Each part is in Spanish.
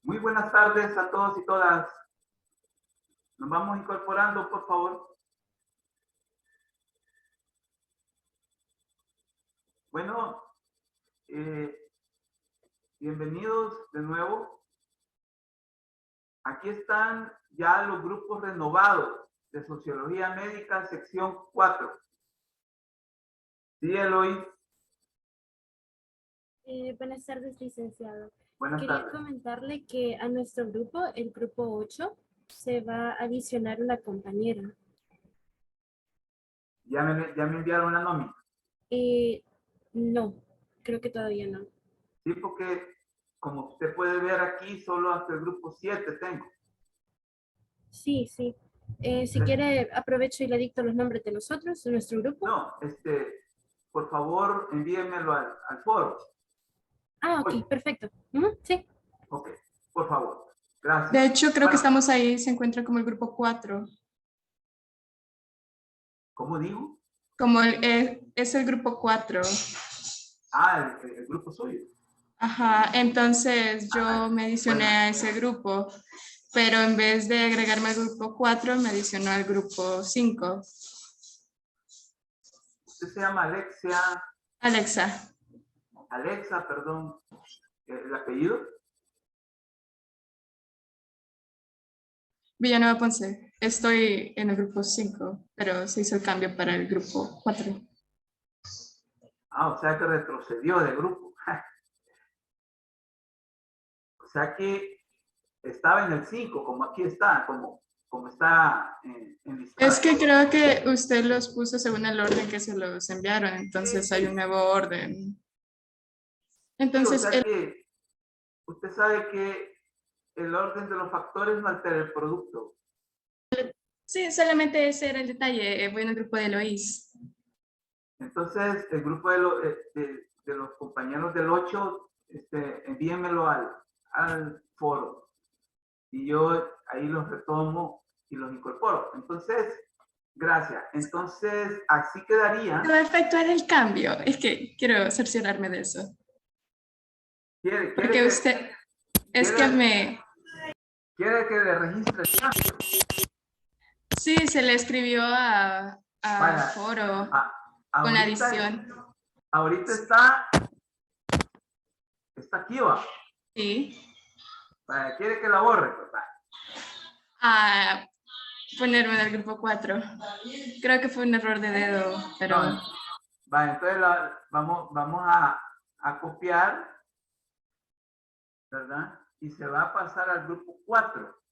Muy buenas tardes a todos y todas. Nos vamos incorporando, por favor. Bueno, bienvenidos de nuevo. Aquí están ya los grupos renovados de Sociología Médica, sección 4. Sí, Eloy. Buenas tardes, licenciado. Buenas Quería tardes. comentarle que a nuestro grupo, el grupo 8, se va a adicionar una compañera. ¿Ya me enviaron la nómina? No, creo que todavía no. Sí, porque como usted puede ver aquí, solo hasta el grupo 7 tengo. Sí. Si quiere, aprovecho y le dicto los nombres de nosotros, de nuestro grupo. No, por favor, envíenmelo al foro. Ok, Oye. perfecto. Sí. Ok, por favor. Gracias. De hecho, creo que estamos ahí, se encuentra como el grupo 4. ¿Cómo digo? Como es el grupo 4. Ah, el grupo suyo. Ajá, entonces yo me adicioné a ese grupo, pero en vez de agregarme al grupo 4, me adicionó al grupo 5. Usted se llama Alexia. Alexa. Alexa, perdón. ¿El apellido? Villanueva Ponce. Estoy en el grupo 5, pero se hizo el cambio para el grupo 4. Ah, o sea que retrocedió de grupo. O sea que estaba en el 5, como aquí está, como está en listado. Es que creo que usted los puso según el orden que se los enviaron, entonces Sí, hay sí. un nuevo orden. Sí, o Entonces, sea que usted sabe que el orden de los factores no altera el producto. sí, solamente ese era el detalle. Voy en el grupo de Lois. Entonces, el grupo de los compañeros del 8, envíenmelo al foro. Y yo ahí los retomo y los incorporo. Entonces, gracias. Entonces, así quedaría. Se va a efectuar el cambio. Es que quiero cerciorarme de eso. Porque usted, es que quiere que le registre el cambio. sí, se le escribió a Vaya, foro con la ahorita, adición. ahorita está aquí, va. Sí. Vaya, quiere que la borre, pues, vaya. A ponerme en el grupo 4. Creo que fue un error de dedo, pero... No, vaya, entonces vamos a copiar, ¿verdad? Y se va a pasar al grupo 4.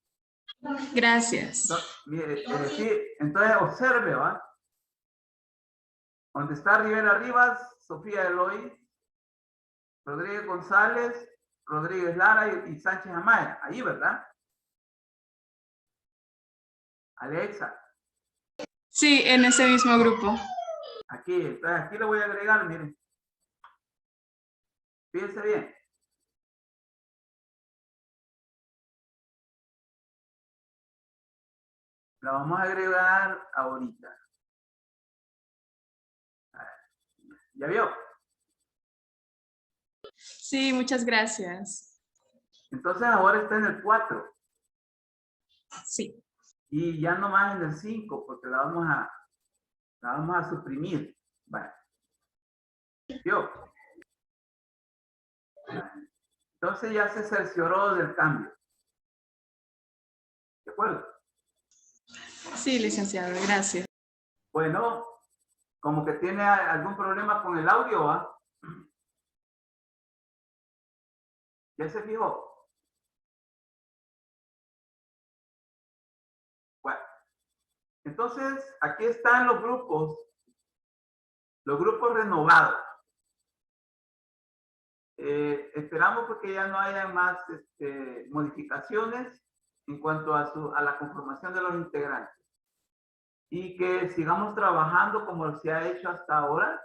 Gracias. Mire, sí, entonces observe, ¿va? Donde está Rivera Rivas, Sofía Eloy, Rodríguez González, Rodríguez Lara y Sánchez Amaya. Ahí, ¿verdad? Alexa. Sí, en ese mismo grupo. Aquí, entonces aquí le voy a agregar, miren. Fíjense bien. La vamos a agregar ahorita. ¿Ya vio? Sí, muchas gracias. Entonces ahora está en el 4. Sí. Y ya no más en el 5, porque la vamos a suprimir. Vale. ¿Vio? Vale. Entonces ya se cercioró del cambio. ¿De acuerdo? Sí, licenciado, gracias. Bueno, como que tiene algún problema con el audio, ¿va? ¿Ya se fijó? Bueno, entonces aquí están los grupos renovados. Esperamos porque ya no haya más modificaciones en cuanto a la conformación de los integrantes y que sigamos trabajando como se ha hecho hasta ahora.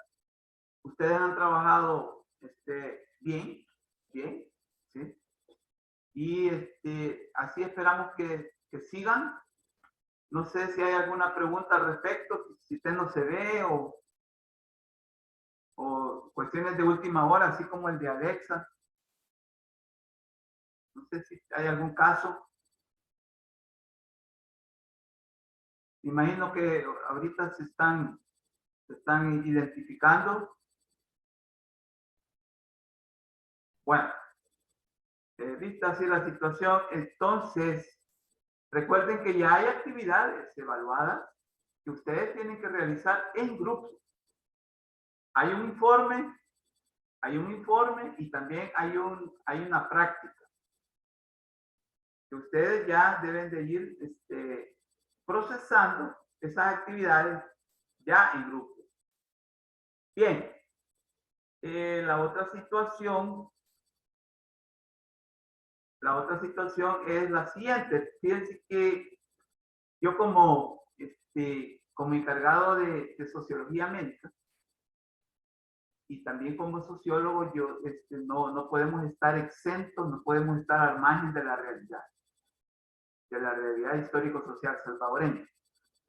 Ustedes han trabajado bien, ¿sí? Y así esperamos que sigan. No sé si hay alguna pregunta al respecto, si usted no se ve o cuestiones de última hora, así como el de Alexa. No sé si hay algún caso. Imagino que ahorita se están identificando. Bueno, vista así la situación, entonces recuerden que ya hay actividades evaluadas que ustedes tienen que realizar en grupo. Hay un informe y también hay una práctica que ustedes ya deben de ir procesando esas actividades ya en grupo. Bien, la otra situación es la siguiente. Fíjense que yo como encargado de sociología médica y también como sociólogo, yo no podemos estar exentos, no podemos estar al margen de la realidad histórico-social salvadoreña.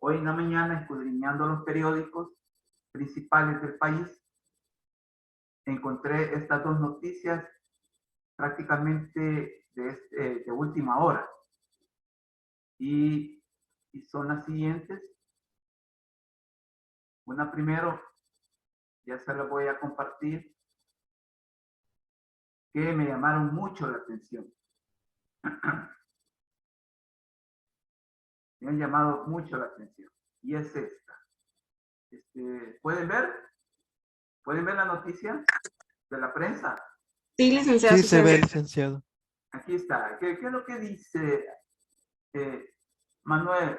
Hoy en la mañana, escudriñando los periódicos principales del país, encontré estas dos noticias prácticamente de última hora. Y son las siguientes. Una primero, ya se la voy a compartir, que me llamaron mucho la atención. Me han llamado mucho la atención. Y es esta. ¿Pueden ver? ¿Pueden ver la noticia de la prensa? Sí, licenciado. Sí, se ve, licenciado. Aquí está. ¿Qué es lo que dice Manuel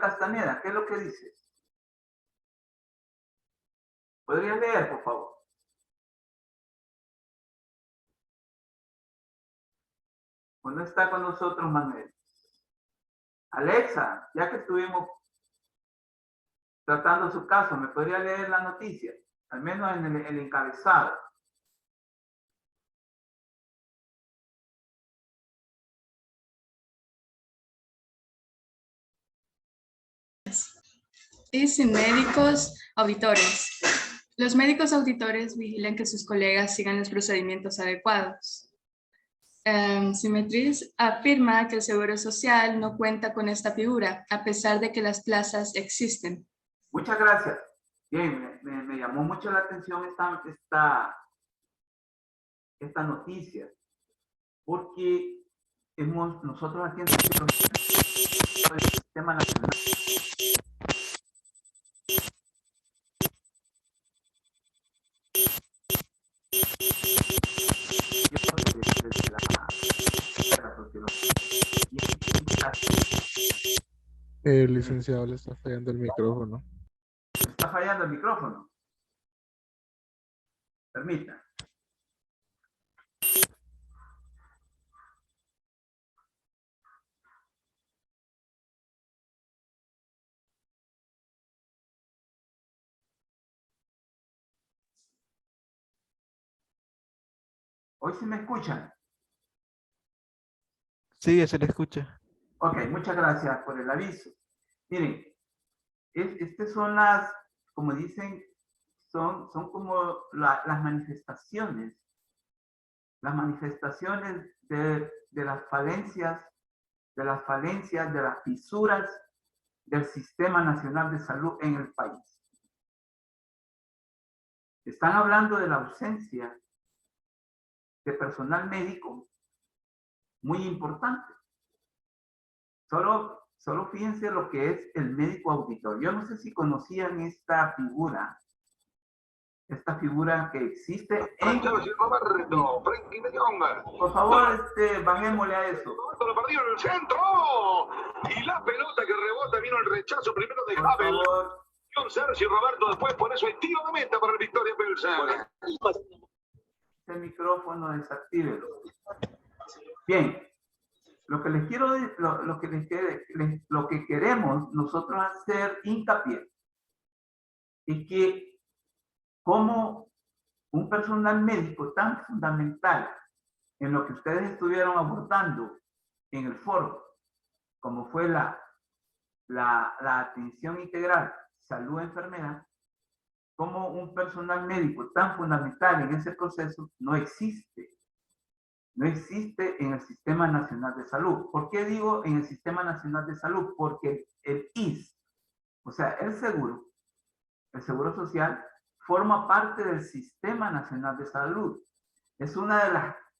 Castaneda? ¿Qué es lo que dice? ¿Podrías leer, por favor? ¿O no está con nosotros, Manuel? Alexa, ya que estuvimos tratando su caso, ¿me podría leer la noticia? Al menos en el encabezado. Y sin médicos auditores. Los médicos auditores vigilan que sus colegas sigan los procedimientos adecuados. Simetriz afirma que el Seguro Social no cuenta con esta figura, a pesar de que las plazas existen. Muchas gracias. Bien, me llamó mucho la atención esta noticia, porque nosotros aquí en el Sistema Nacional El licenciado le está fallando el micrófono. Está fallando el micrófono. Permita. Hoy sí me escuchan. Sí, se le escucha. Ok, muchas gracias por el aviso. Miren, estas son las, como dicen, son como las manifestaciones de las falencias, de las fisuras del Sistema Nacional de Salud en el país. Están hablando de la ausencia de personal médico muy importante. Solo fíjense lo que es el médico auditor. Yo no sé si conocían esta figura que existe en... Por favor, bajémosle a eso. Lo perdió en el centro. Y la pelota que rebota vino el rechazo primero de Havel. Sergio Roberto después, por eso es tiro de meta para el Victoria Pilsen. Este micrófono desactívelo. Bien. Lo que les quiero, lo que queremos nosotros hacer hincapié es que como un personal médico tan fundamental en lo que ustedes estuvieron abordando en el foro, como fue la atención integral, salud-enfermedad, como un personal médico tan fundamental en ese proceso no existe. No existe en el Sistema Nacional de Salud. ¿Por qué digo en el Sistema Nacional de Salud? Porque el ISSSTE, o sea, el Seguro Social, forma parte del Sistema Nacional de Salud. Es una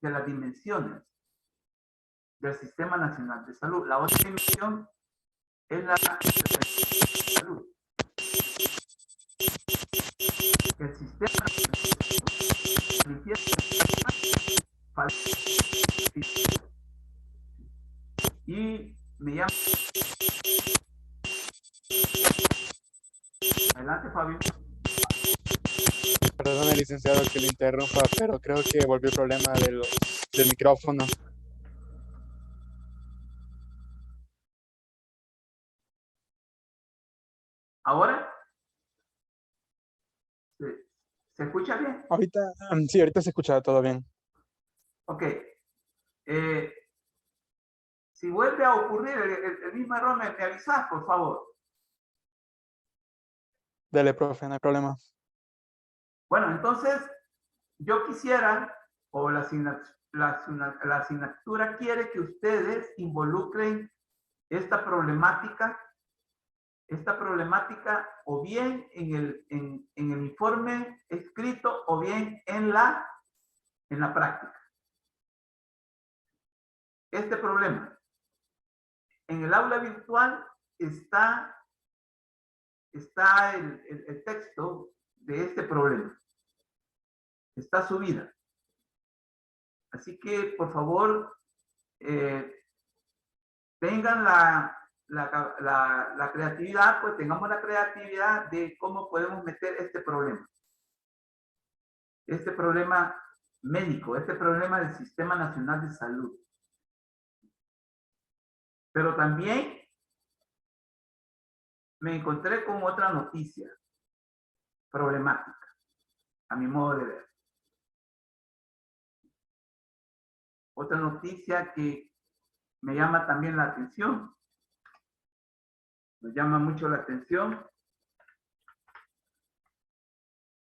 de las dimensiones del Sistema Nacional de Salud. La otra dimensión es la salud. El Sistema Nacional de Salud y me llama. Adelante, Fabio. Perdón, licenciado, que le interrumpa, pero creo que volvió el problema del micrófono. ¿Ahora? ¿Se escucha bien? Ahorita, sí, ahorita se escucha todo bien. Ok. Si vuelve a ocurrir el mismo error, me avisas, por favor. Dale, profe, no hay problema. Bueno, entonces, yo quisiera, o la asignatura quiere que ustedes involucren esta problemática o bien en el informe escrito o bien en la práctica. Este problema en el aula virtual está el texto de este problema. Está subida. Así que, por favor, tengan la creatividad, pues tengamos la creatividad de cómo podemos meter este problema. Este problema médico, este problema del Sistema Nacional de Salud. Pero también me encontré con otra noticia problemática, a mi modo de ver. Otra noticia que me llama también la atención. Me llama mucho la atención.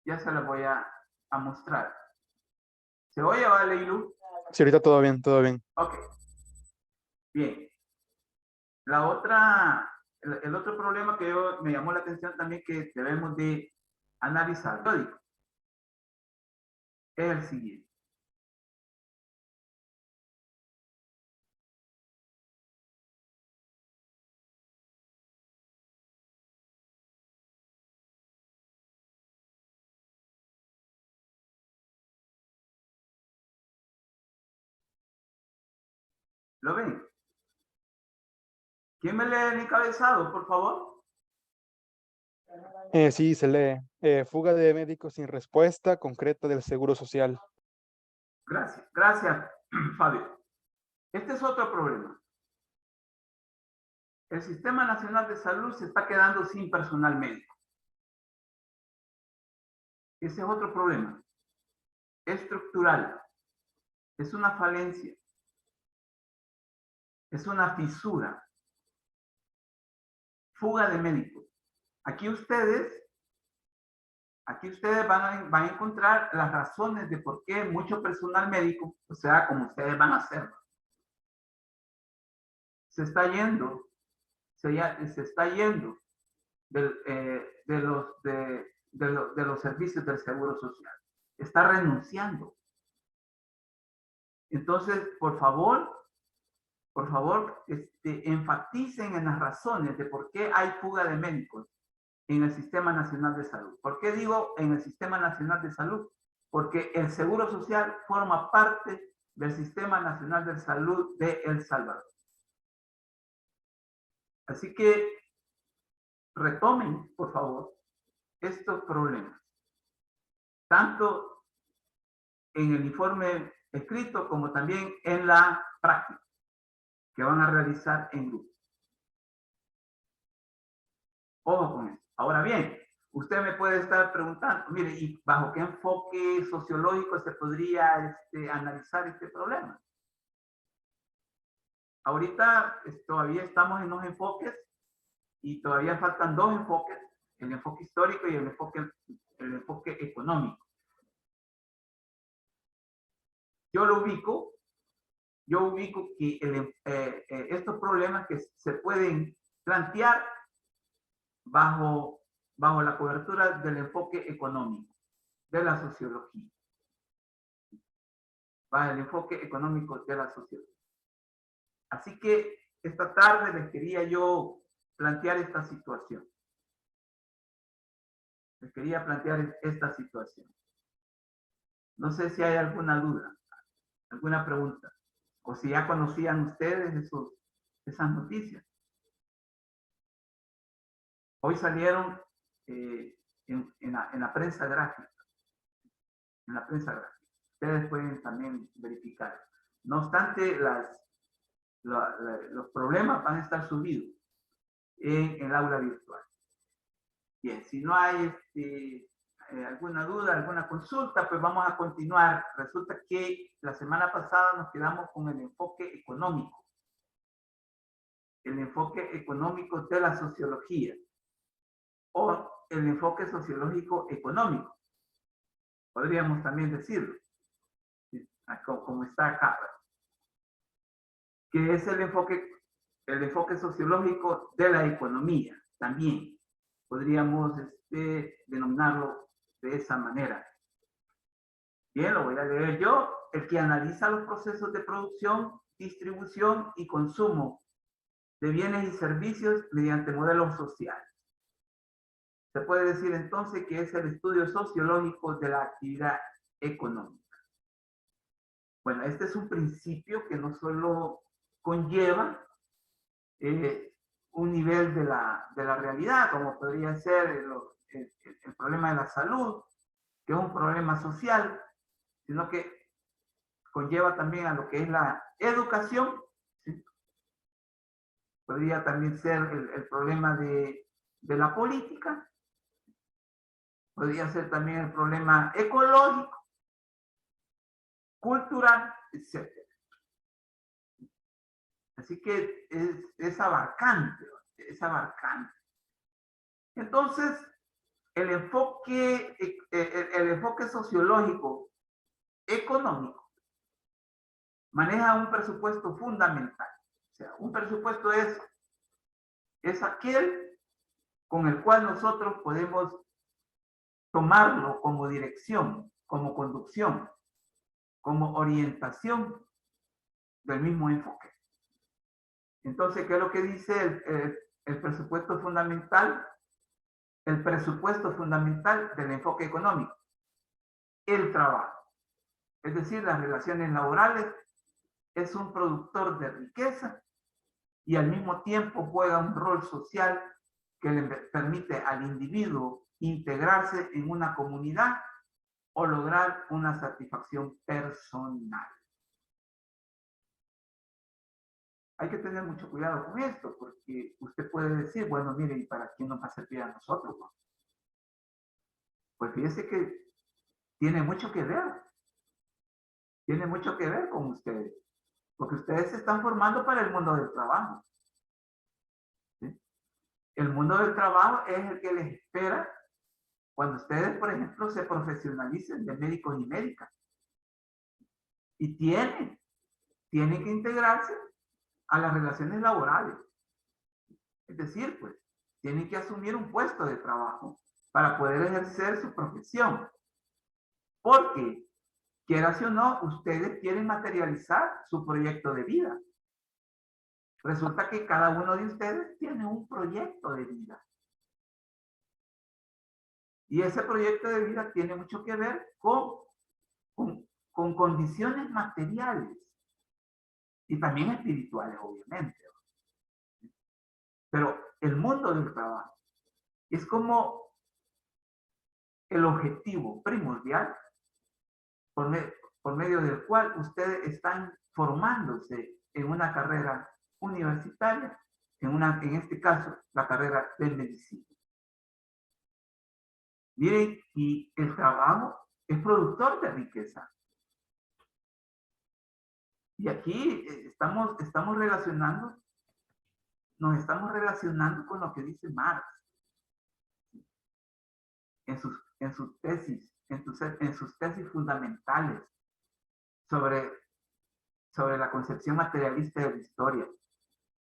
Ya se la voy a mostrar. ¿Se oye, vale, Ilu? Sí, ahorita todo bien, todo bien. Ok. Bien. El otro problema que me llamó la atención también que debemos de analizar es el siguiente. ¿Lo ven? ¿Quién me lee el encabezado, por favor? Sí, se lee. Fuga de médicos sin respuesta concreta del Seguro Social. Gracias, gracias, Fabio. Este es otro problema. El Sistema Nacional de Salud se está quedando sin personal médico. Ese es otro problema. Estructural. Es una falencia. Es una fisura. Fuga de médicos. Aquí ustedes van a encontrar las razones de por qué mucho personal médico, o sea, como ustedes van a hacerlo, se está yendo de los servicios del Seguro Social. Está renunciando. Entonces, por favor, enfaticen en las razones de por qué hay fuga de médicos en el Sistema Nacional de Salud. ¿Por qué digo en el Sistema Nacional de Salud? Porque el Seguro Social forma parte del Sistema Nacional de Salud de El Salvador. Así que retomen, por favor, estos problemas, tanto en el informe escrito como también en la práctica que van a realizar en grupo. Ojo con esto. Ahora bien, usted me puede estar preguntando, mire, ¿y bajo qué enfoque sociológico se podría analizar este problema? Ahorita todavía estamos en los enfoques y todavía faltan dos enfoques, el enfoque histórico y el enfoque económico. Yo ubico que estos problemas que se pueden plantear bajo la cobertura del enfoque económico, de la sociología. Bajo el enfoque económico de la sociología. Así que esta tarde les quería yo plantear esta situación. Les quería plantear esta situación. No sé si hay alguna duda, alguna pregunta, o si ya conocían ustedes esas noticias. Hoy salieron en la prensa gráfica. En la prensa gráfica. Ustedes pueden también verificar. No obstante, los problemas van a estar subidos en el aula virtual. Bien, si no hay alguna duda, alguna consulta, pues vamos a continuar. Resulta que la semana pasada nos quedamos con el enfoque económico. El enfoque económico de la sociología. O el enfoque sociológico económico. Podríamos también decirlo. Como está acá. Que es el enfoque sociológico de la economía. También podríamos denominarlo de esa manera. Bien, lo voy a leer yo. El que analiza los procesos de producción, distribución y consumo de bienes y servicios mediante modelos sociales. Se puede decir entonces que es el estudio sociológico de la actividad económica. Bueno, este es un principio que no solo conlleva un nivel de la realidad, como podría ser el problema de la salud, que es un problema social, sino que conlleva también a lo que es la educación, ¿sí? Podría también ser el problema de la política, podría ser también el problema ecológico, cultural, etc. Así que es abarcante, es abarcante. Entonces, el enfoque sociológico económico maneja un presupuesto fundamental. O sea, un presupuesto es aquel con el cual nosotros podemos tomarlo como dirección, como conducción, como orientación del mismo enfoque. Entonces, ¿qué es lo que dice el presupuesto fundamental? El presupuesto fundamental del enfoque económico. El trabajo. Es decir, las relaciones laborales es un productor de riqueza y al mismo tiempo juega un rol social que le permite al individuo integrarse en una comunidad o lograr una satisfacción personal. Hay que tener mucho cuidado con esto, porque usted puede decir, bueno, mire, ¿y para quién nos va a servir a nosotros? Pues fíjese que tiene mucho que ver. Tiene mucho que ver con ustedes. Porque ustedes se están formando para el mundo del trabajo. ¿Sí? El mundo del trabajo es el que les espera cuando ustedes, por ejemplo, se profesionalicen de médicos y médicas. Y tienen que integrarse a las relaciones laborales. Es decir, pues, tienen que asumir un puesto de trabajo para poder ejercer su profesión. Porque, quieras o no, ustedes quieren materializar su proyecto de vida. Resulta que cada uno de ustedes tiene un proyecto de vida. Y ese proyecto de vida tiene mucho que ver con condiciones materiales y también espirituales, obviamente. Pero el mundo del trabajo es como el objetivo primordial por medio del cual ustedes están formándose en una carrera universitaria, en este caso, la carrera de medicina. Miren, y el trabajo es productor de riqueza. Y aquí nos estamos relacionando con lo que dice Marx en sus tesis fundamentales sobre la concepción materialista de la historia.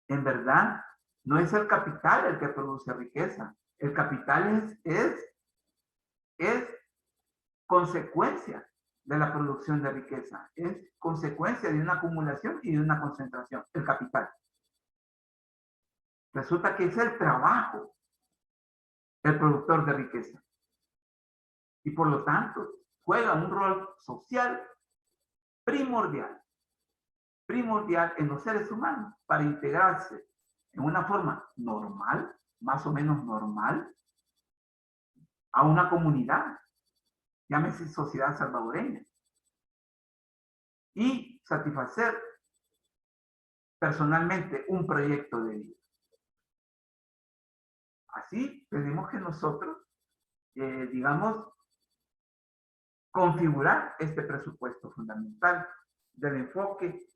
En verdad, no es el capital el que produce riqueza. El capital es consecuencia de la producción de riqueza. Es consecuencia de una acumulación y de una concentración. El capital. Resulta que es el trabajo el productor de riqueza. Y por lo tanto, juega un rol social primordial en los seres humanos para integrarse en una forma normal, más o menos normal, a una comunidad, llámese sociedad salvadoreña, y satisfacer personalmente un proyecto de vida. Así tenemos que nosotros, digamos, configurar este presupuesto fundamental del enfoque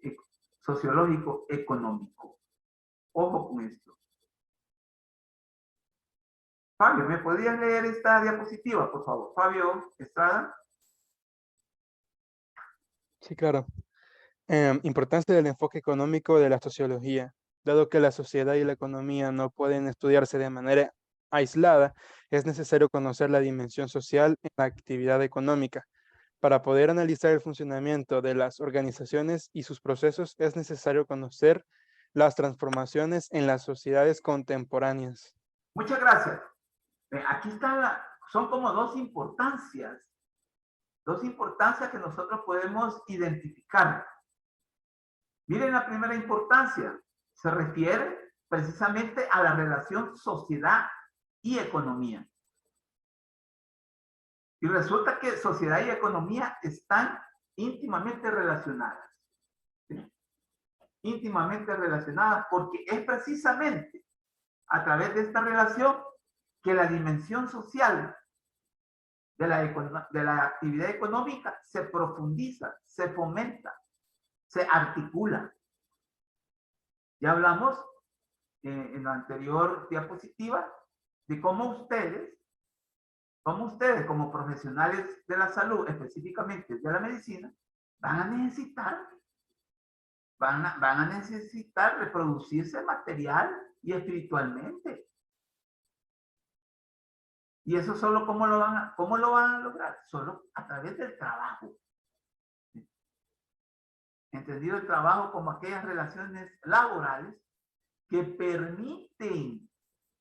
sociológico económico. Ojo con esto. Fabio, ¿me podrías leer esta diapositiva, por favor? Fabio Estrada. Sí, claro. Importancia del enfoque económico de la sociología. Dado que la sociedad y la economía no pueden estudiarse de manera aislada, es necesario conocer la dimensión social en la actividad económica. Para poder analizar el funcionamiento de las organizaciones y sus procesos, es necesario conocer las transformaciones en las sociedades contemporáneas. Muchas gracias. Aquí está, son como dos importancias que nosotros podemos identificar. Miren, la primera importancia se refiere precisamente a la relación sociedad y economía. Y resulta que sociedad y economía están íntimamente relacionadas. ¿Sí? Íntimamente relacionadas, porque es precisamente a través de esta relación que la dimensión social de la actividad económica se profundiza, se fomenta, se articula. Ya hablamos en la anterior diapositiva de cómo ustedes, como profesionales de la salud, específicamente de la medicina, van a necesitar reproducirse material y espiritualmente. Y eso solo ¿cómo lo van a lograr? Solo a través del trabajo. Entendido el trabajo como aquellas relaciones laborales que permiten,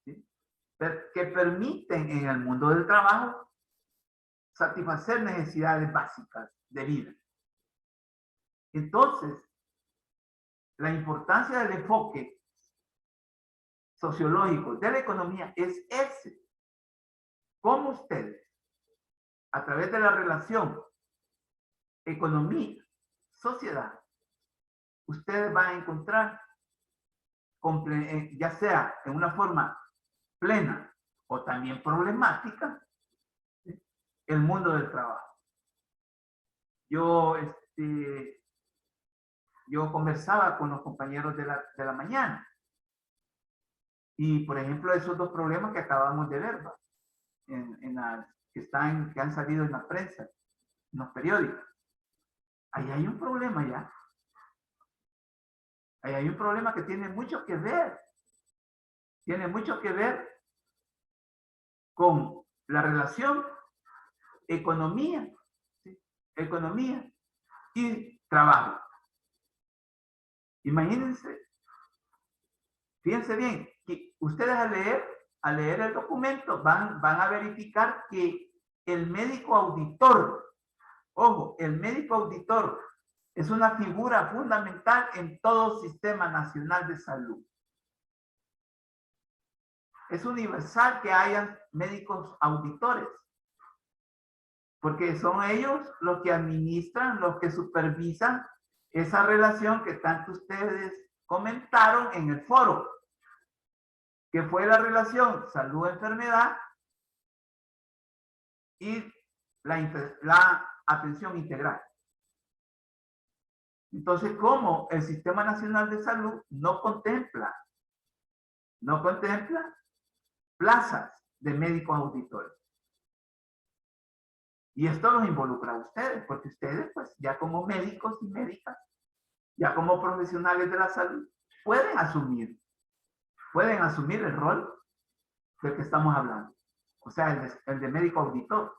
¿sí? Que permiten en el mundo del trabajo satisfacer necesidades básicas de vida. Entonces, la importancia del enfoque sociológico de la economía es ese. Cómo ustedes, a través de la relación economía, sociedad, ustedes van a encontrar, ya sea en una forma plena o también problemática, ¿sí? El mundo del trabajo. Yo conversaba con los compañeros de la mañana y, por ejemplo, esos dos problemas que acabamos de ver, que han salido en la prensa, en los periódicos. Ahí hay un problema ya. Ahí hay un problema que tiene mucho que ver. Tiene mucho que ver con la relación economía, ¿sí? Economía y trabajo. Imagínense, fíjense bien, que ustedes al leer el documento van a verificar que el médico auditor, ojo, el médico auditor es una figura fundamental en todo sistema nacional de salud. Es universal que haya médicos auditores, porque son ellos los que administran, los que supervisan esa relación que tanto ustedes comentaron en el foro, que fue la relación salud-enfermedad y la atención integral. Entonces, ¿cómo el Sistema Nacional de Salud no contempla plazas de médicos auditores? Y esto los involucra a ustedes, porque ustedes, pues, ya como médicos y médicas, ya como profesionales de la salud, pueden asumir el rol del que estamos hablando. O sea, el de médico auditor.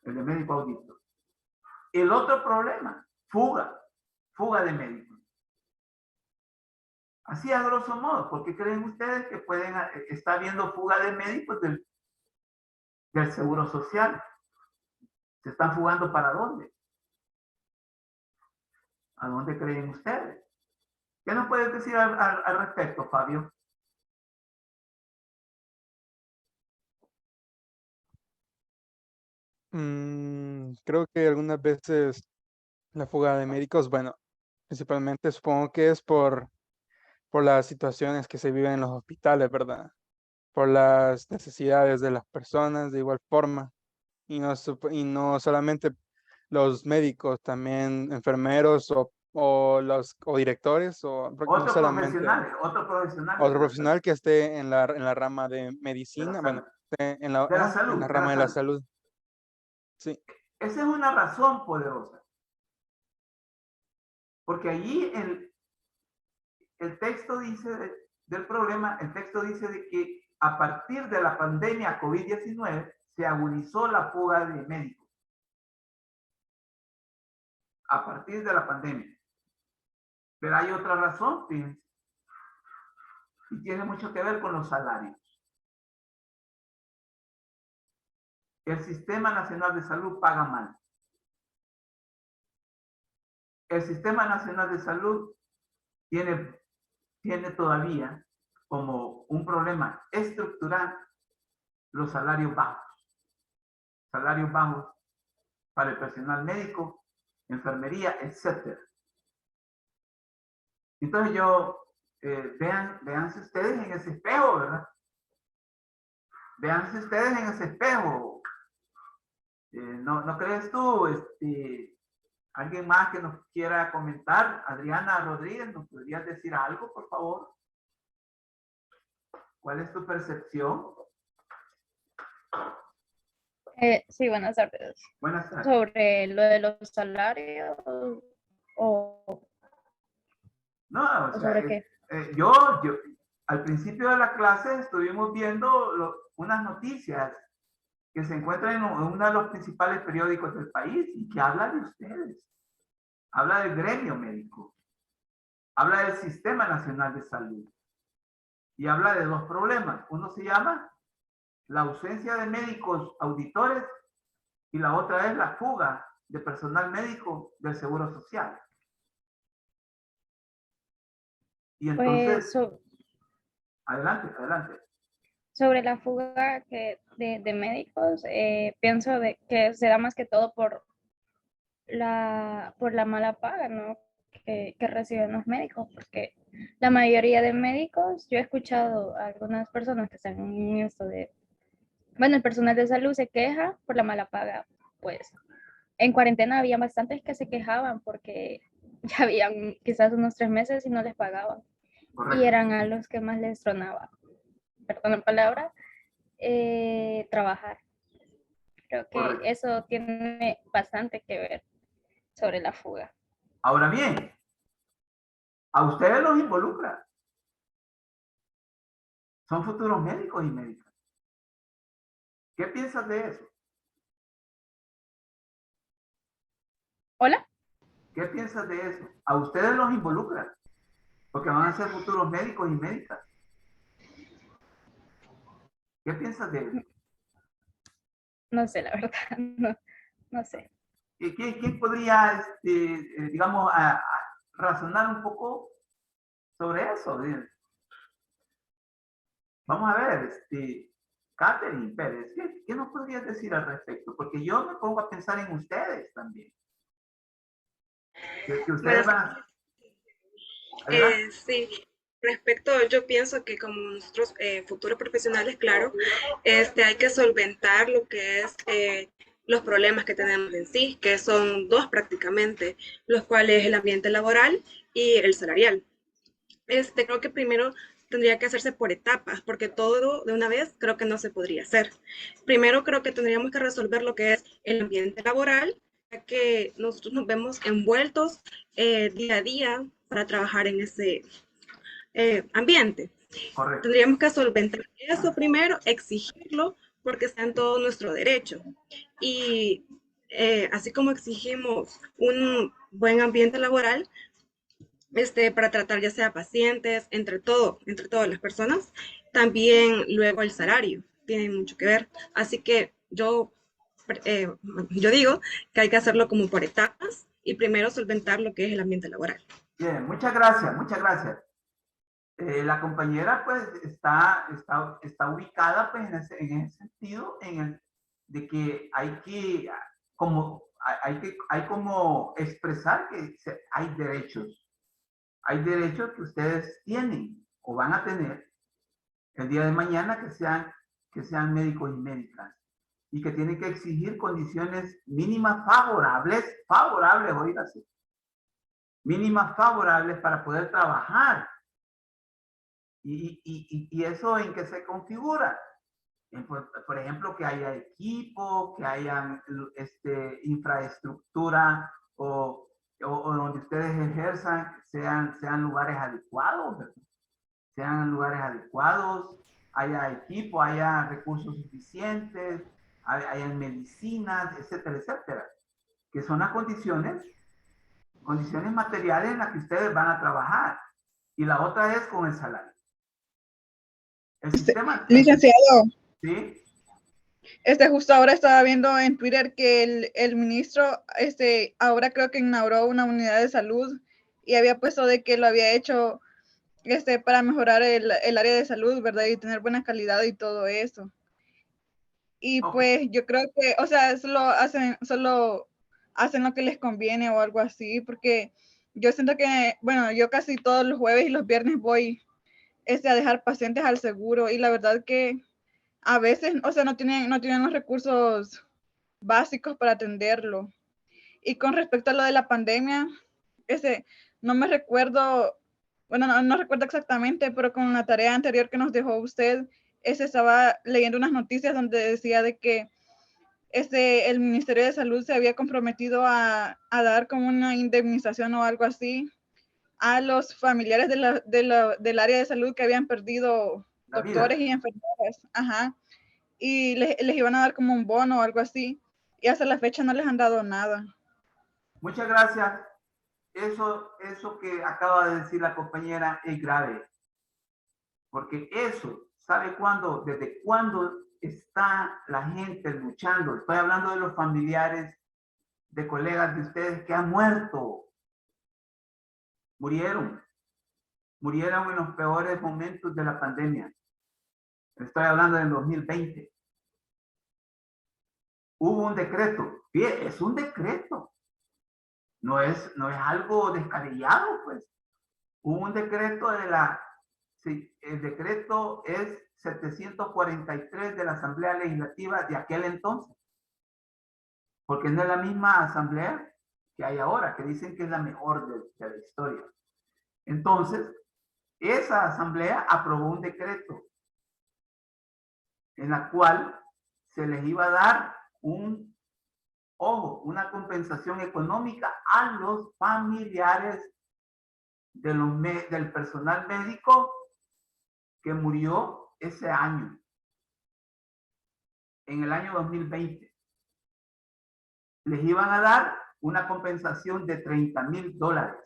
El de médico auditor. El otro problema, fuga de médicos. Así a grosso modo, ¿por qué creen ustedes que está habiendo fuga de médicos del Seguro Social? ¿Se están fugando para dónde? ¿A dónde creen ustedes? ¿Qué nos puedes decir al respecto, Fabio? Creo que algunas veces la fuga de médicos, bueno, principalmente supongo que es por las situaciones que se viven en los hospitales, ¿verdad? Por las necesidades de las personas de igual forma. Y no solamente los médicos, también enfermeros o directores, no solamente otro profesional que esté en la rama de medicina, bueno, esté en la rama de la salud. Sí. Esa es una razón poderosa. Porque allí el texto dice del problema, el texto dice de que a partir de la pandemia COVID-19 se agudizó la fuga de médicos. A partir de la pandemia. Pero hay otra razón, fíjense, y tiene mucho que ver con los salarios. El Sistema Nacional de Salud paga mal. El Sistema Nacional de Salud tiene todavía como un problema estructural los salarios bajos. Salarios bajos para el personal médico, enfermería, etc. Entonces véanse ustedes en ese espejo, ¿verdad? Véanse ustedes en ese espejo. ¿No crees tú, alguien más que nos quiera comentar? Adriana Rodríguez, ¿nos podrías decir algo, por favor? ¿Cuál es tu percepción? Sí, buenas tardes. Buenas tardes. Sobre lo de los salarios o No, o sea, sobre qué. yo, al principio de la clase estuvimos viendo unas noticias que se encuentran en uno de los principales periódicos del país y que habla de ustedes. Habla del gremio médico. Habla del Sistema Nacional de Salud. Y habla de dos problemas. Uno se llama la ausencia de médicos auditores y la otra es la fuga de personal médico del Seguro Social. Y entonces, Pues adelante, adelante. sobre la fuga de médicos, pienso que se da más que todo por la mala paga, ¿no? que reciben los médicos, porque la mayoría de médicos, yo he escuchado a algunas personas que están en esto bueno, el personal de salud se queja por la mala paga. Pues en cuarentena había bastantes que se quejaban porque ya habían quizás unos 3 meses y no les pagaban. Correcto. Y eran a los que más les tronaba, perdón la palabra, trabajar. Creo que Correcto. eso tiene bastante que ver sobre la fuga. Ahora bien, a ustedes los involucra. Son futuros médicos y médicas. ¿Qué piensas de eso? ¿Hola? ¿Qué piensas de eso? A ustedes los involucra. Porque van a ser futuros médicos y médicas. ¿Qué piensas de eso? No sé, la verdad, no sé. ¿Quién podría, digamos, razonar un poco sobre eso? Vamos a ver, Catherine Pérez, ¿qué nos podrías decir al respecto? Porque yo me pongo a pensar en ustedes también. Que ustedes van a... Sí, respecto, yo pienso que como nosotros futuros profesionales, claro, hay que solventar lo que es los problemas que tenemos en sí, que son dos prácticamente, los cuales el ambiente laboral y el salarial. Creo que primero tendría que hacerse por etapas, porque todo de una vez creo que no se podría hacer. Primero creo que tendríamos que resolver lo que es el ambiente laboral, ya que nosotros nos vemos envueltos día a día para trabajar en ese ambiente. Correcto. Tendríamos que solventar eso primero, exigirlo, porque está en todo nuestro derecho. Y así como exigimos un buen ambiente laboral, para tratar ya sea pacientes, entre todas las personas, también luego el salario tiene mucho que ver. Así que yo digo que hay que hacerlo como por etapas y primero solventar lo que es el ambiente laboral. Bien, muchas gracias, muchas gracias. La compañera pues está ubicada pues en ese sentido, de que hay como expresar que hay derechos. Hay derechos que ustedes tienen o van a tener el día de mañana que sean médicos y médicas y que tienen que exigir condiciones mínimas favorables, oígase, mínimas favorables para poder trabajar. ¿Y eso en qué se configura? Por ejemplo, que haya equipo, que haya infraestructura o donde ustedes ejerzan sean lugares adecuados, ¿verdad? Sean lugares adecuados, haya equipo, haya recursos suficientes, haya medicinas, etcétera, etcétera, que son las condiciones Condiciones materiales en las que ustedes van a trabajar. Y la otra es con el salario. El sistema... Licenciado, ¿Sí? justo ahora estaba viendo en Twitter que el ministro, ahora creo que inauguró una unidad de salud y había puesto de que lo había hecho, para mejorar el área de salud, ¿verdad? Y tener buena calidad y todo eso. Y pues yo creo que, o sea, solo hacen lo que les conviene o algo así, porque yo siento que, bueno, yo casi todos los jueves y los viernes voy a dejar pacientes al seguro y la verdad que a veces, o sea, no tienen los recursos básicos para atenderlo. Y con respecto a lo de la pandemia, no me recuerdo, bueno, no recuerdo exactamente, pero con la tarea anterior que nos dejó usted, estaba leyendo unas noticias donde decía de que el Ministerio de Salud se había comprometido a dar como una indemnización o algo así a los familiares del área de salud que habían perdido doctores y enfermeras. Ajá. Y les iban a dar como un bono o algo así. Y hasta la fecha no les han dado nada. Muchas gracias. Eso que acaba de decir la compañera es grave. Porque eso, ¿sabe cuándo? ¿Desde cuándo está la gente luchando? Estoy hablando de los familiares de colegas de ustedes que han muerto. Murieron en los peores momentos de la pandemia. Estoy hablando del 2020. Hubo un decreto. Bien, es un decreto. No es algo descabellado, pues. Hubo un decreto sí, el decreto es 743 de la Asamblea Legislativa de aquel entonces. Porque no es la misma asamblea que hay ahora, que dicen que es la mejor de la historia. Entonces, esa asamblea aprobó un decreto en la cual se les iba a dar una compensación económica a los familiares del personal médico que murió ese año, en el año 2020. Les iban a dar una compensación de $30,000.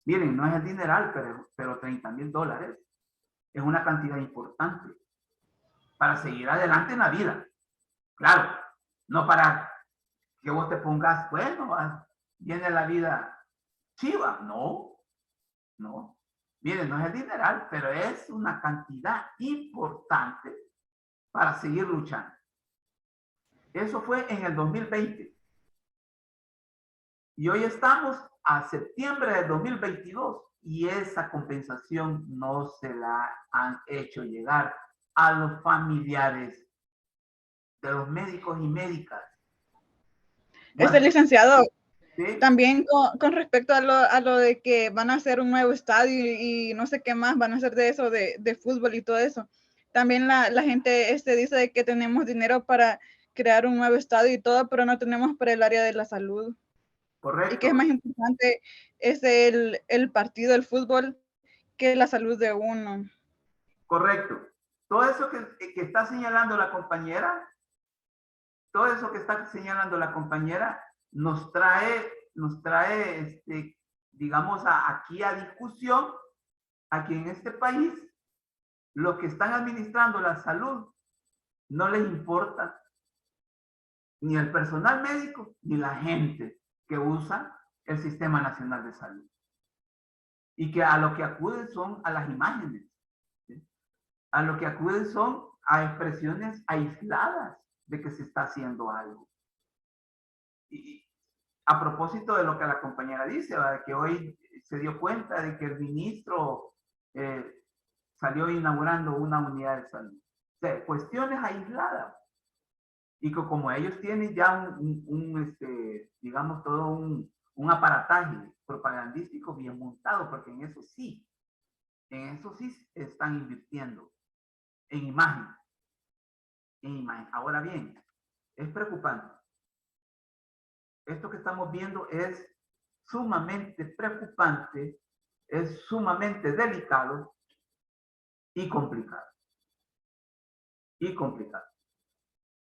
Miren, no es el dineral, pero $30,000 es una cantidad importante para seguir adelante en la vida. Claro, no para que vos te pongas, bueno, viene la vida chiva. No. Miren, no es el dineral, pero es una cantidad importante para seguir luchando. Eso fue en el 2020. Y hoy estamos a septiembre de 2022 y esa compensación no se la han hecho llegar a los familiares de los médicos y médicas. Bueno, licenciado, ¿sí? También con respecto a lo de que van a hacer un nuevo estadio y no sé qué más van a hacer de eso, de fútbol y todo eso. También la gente dice de que tenemos dinero para crear un nuevo estadio y todo, pero no tenemos para el área de la salud. Correcto. Y que es más importante el partido, el fútbol, que la salud de uno. Correcto. Todo eso que está señalando la compañera, nos trae, digamos, aquí a discusión, aquí en este país, los que están administrando la salud, no les importa ni el personal médico, ni la gente que usa el Sistema Nacional de Salud. Y que a lo que acuden son a las imágenes, ¿sí? A lo que acuden son a expresiones aisladas de que se está haciendo algo. Y a propósito de lo que la compañera dice, ¿verdad? Que hoy se dio cuenta de que el ministro salió inaugurando una unidad de salud. O sea, cuestiones aisladas. Y que como ellos tienen ya digamos, todo un aparataje propagandístico bien montado, porque en eso sí están invirtiendo en imagen. Ahora bien, es preocupante. Esto que estamos viendo es sumamente preocupante, es sumamente delicado y complicado.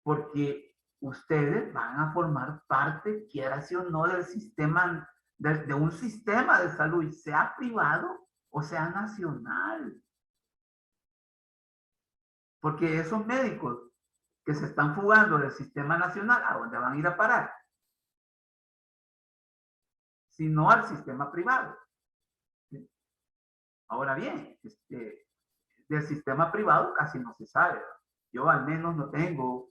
Porque ustedes van a formar parte, quiera sí o no, del sistema, de un sistema de salud, sea privado o sea nacional. Porque esos médicos que se están fugando del sistema nacional, ¿a dónde van a ir a parar? Sino al sistema privado. Ahora bien, del sistema privado casi no se sabe. Yo al menos no tengo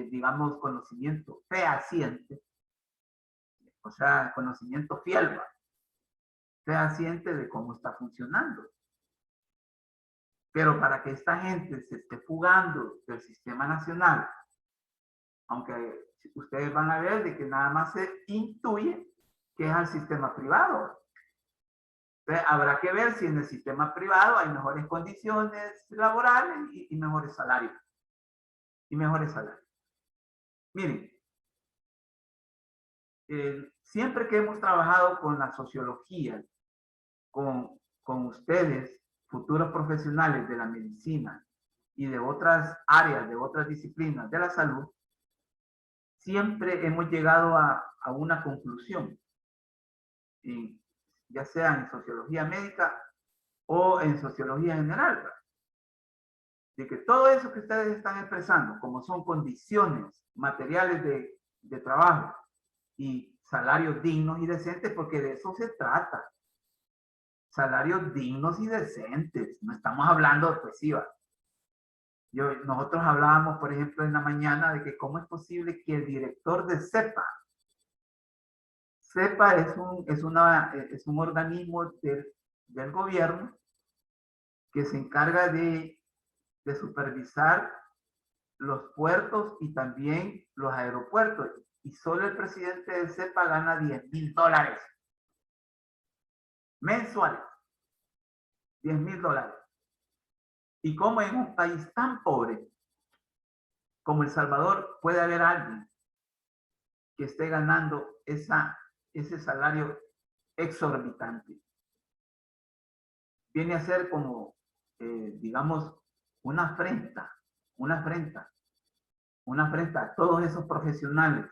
digamos, conocimiento fehaciente, o sea, conocimiento fiel, fehaciente de cómo está funcionando. Pero para que esta gente se esté fugando del sistema nacional, aunque ustedes van a ver de que nada más se intuye que es al sistema privado. Entonces, habrá que ver si en el sistema privado hay mejores condiciones laborales y mejores salarios. Miren, siempre que hemos trabajado con la sociología, con ustedes, futuros profesionales de la medicina y de otras áreas, de otras disciplinas de la salud, siempre hemos llegado a una conclusión, ya sea en sociología médica o en sociología general, ¿verdad? De que todo eso que ustedes están expresando, como son condiciones materiales de trabajo y salarios dignos y decentes, porque de eso se trata. Salarios dignos y decentes. No estamos hablando de poesía. Nosotros hablábamos, por ejemplo, en la mañana de que cómo es posible que el director de CEPA es un organismo del gobierno que se encarga de supervisar los puertos y también los aeropuertos. Y solo el presidente de CEPA gana $10,000 mensuales. $10,000. Y como en un país tan pobre como El Salvador puede haber alguien que esté ganando ese salario exorbitante. Viene a ser como, digamos, una afrenta a todos esos profesionales,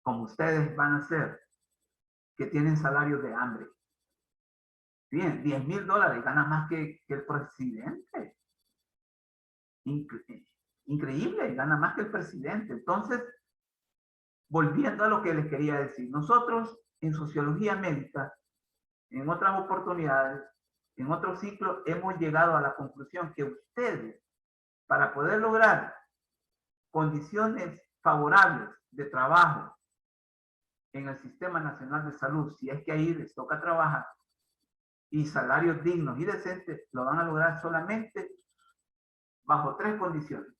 como ustedes van a ser, que tienen salarios de hambre. Bien, $10,000 gana más que el presidente. Increíble, gana más que el presidente. Entonces, volviendo a lo que les quería decir, nosotros en sociología médica, en otras oportunidades, en otros ciclos, hemos llegado a la conclusión que ustedes, para poder lograr condiciones favorables de trabajo en el Sistema Nacional de Salud, si es que ahí les toca trabajar, y salarios dignos y decentes, lo van a lograr solamente bajo 3 condiciones.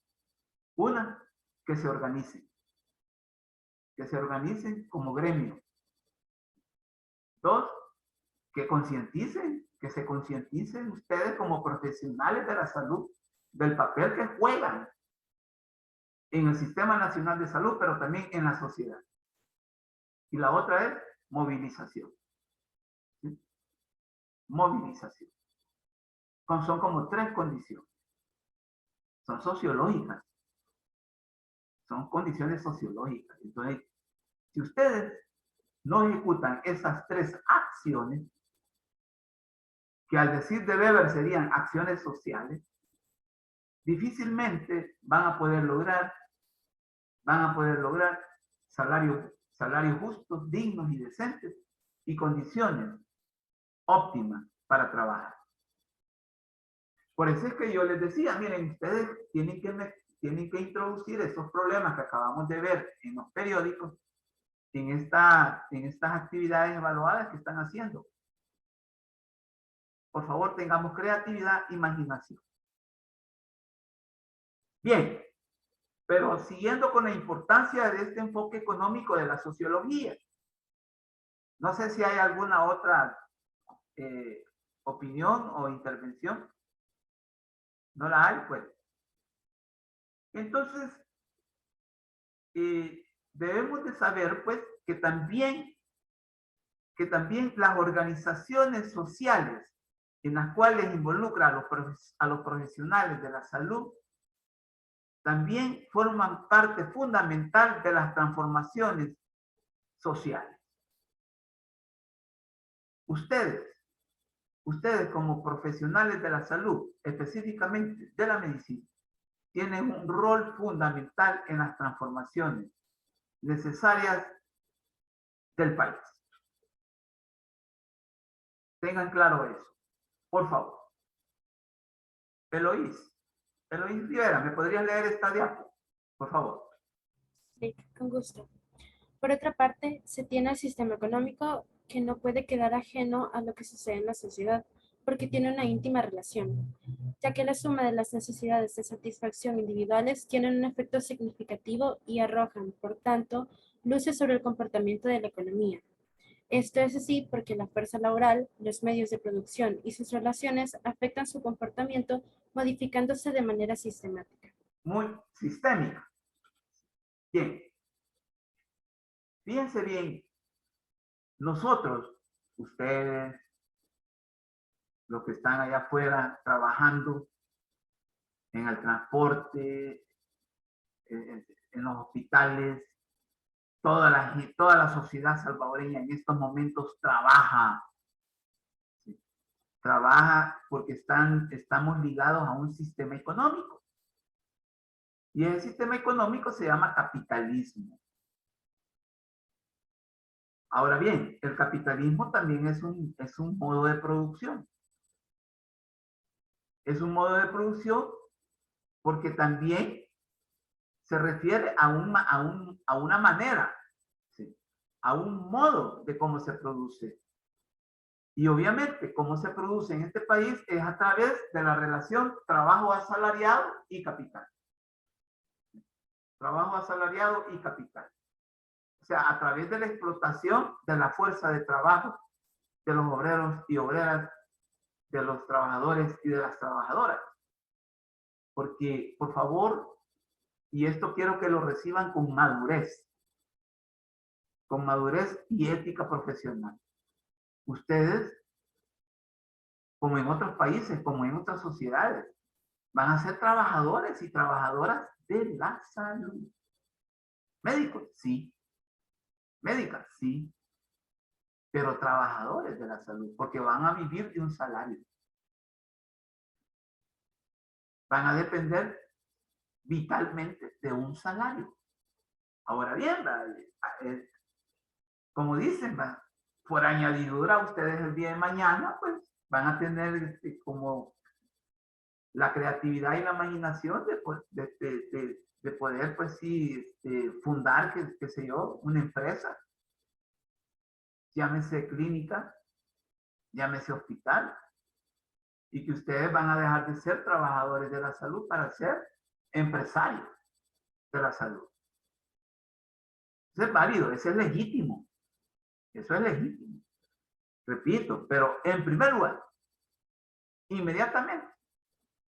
Una, que se organicen como gremio. 2, que se concienticen ustedes como profesionales de la salud del papel que juegan en el Sistema Nacional de Salud, pero también en la sociedad. Y la otra es movilización. ¿Sí? Movilización. Son como 3 condiciones. Son sociológicas. Son condiciones sociológicas. Entonces, si ustedes no ejecutan esas 3 acciones, que al decir de Weber serían acciones sociales, difícilmente van a poder lograr salarios justos, dignos y decentes y condiciones óptimas para trabajar. Por eso es que yo les decía, miren, ustedes tienen que introducir esos problemas que acabamos de ver en los periódicos en estas actividades evaluadas que están haciendo. Por favor, tengamos creatividad, imaginación. Bien, pero siguiendo con la importancia de este enfoque económico de la sociología. No sé si hay alguna otra opinión o intervención. ¿No la hay? Pues. Entonces, debemos de saber, pues, que también las organizaciones sociales en las cuales involucra a los profesionales de la salud también forman parte fundamental de las transformaciones sociales. Ustedes como profesionales de la salud, específicamente de la medicina, tienen un rol fundamental en las transformaciones necesarias del país. Tengan claro eso, por favor. Eloís Rivera, ¿me podrías leer esta diapo? Por favor. Sí, con gusto. Por otra parte, se tiene el sistema económico que no puede quedar ajeno a lo que sucede en la sociedad, porque tiene una íntima relación, ya que la suma de las necesidades de satisfacción individuales tienen un efecto significativo y arrojan, por tanto, luces sobre el comportamiento de la economía. Esto es así porque la fuerza laboral, los medios de producción y sus relaciones afectan su comportamiento modificándose de manera sistemática. Muy sistémica. Bien. Fíjense bien, nosotros, ustedes, los que están allá afuera trabajando en el transporte, en los hospitales, toda la sociedad salvadoreña en estos momentos trabaja. ¿Sí? Trabaja porque estamos ligados a un sistema económico. Y el sistema económico se llama capitalismo. Ahora bien, el capitalismo también es un modo de producción. Es un modo de producción porque también se refiere a una manera, ¿sí? A un modo de cómo se produce. Y obviamente, cómo se produce en este país es a través de la relación trabajo asalariado y capital. Trabajo asalariado y capital. O sea, a través de la explotación de la fuerza de trabajo de los obreros y obreras, de los trabajadores y de las trabajadoras. Porque, por favor, y esto quiero que lo reciban con madurez y ética profesional. Ustedes, como en otros países, como en otras sociedades, van a ser trabajadores y trabajadoras de la salud. Médicos, sí. Médicas, sí. Pero trabajadores de la salud, porque van a vivir de un salario. Van a depender vitalmente de un salario. Ahora bien, como dicen, por añadidura, ustedes el día de mañana, pues, van a tener como la creatividad y la imaginación de poder, pues sí, fundar, qué sé yo, una empresa, llámese clínica, llámese hospital, y que ustedes van a dejar de ser trabajadores de la salud para ser empresarios de la salud. Eso es válido, eso es legítimo. Eso es legítimo. Repito, pero en primer lugar, inmediatamente,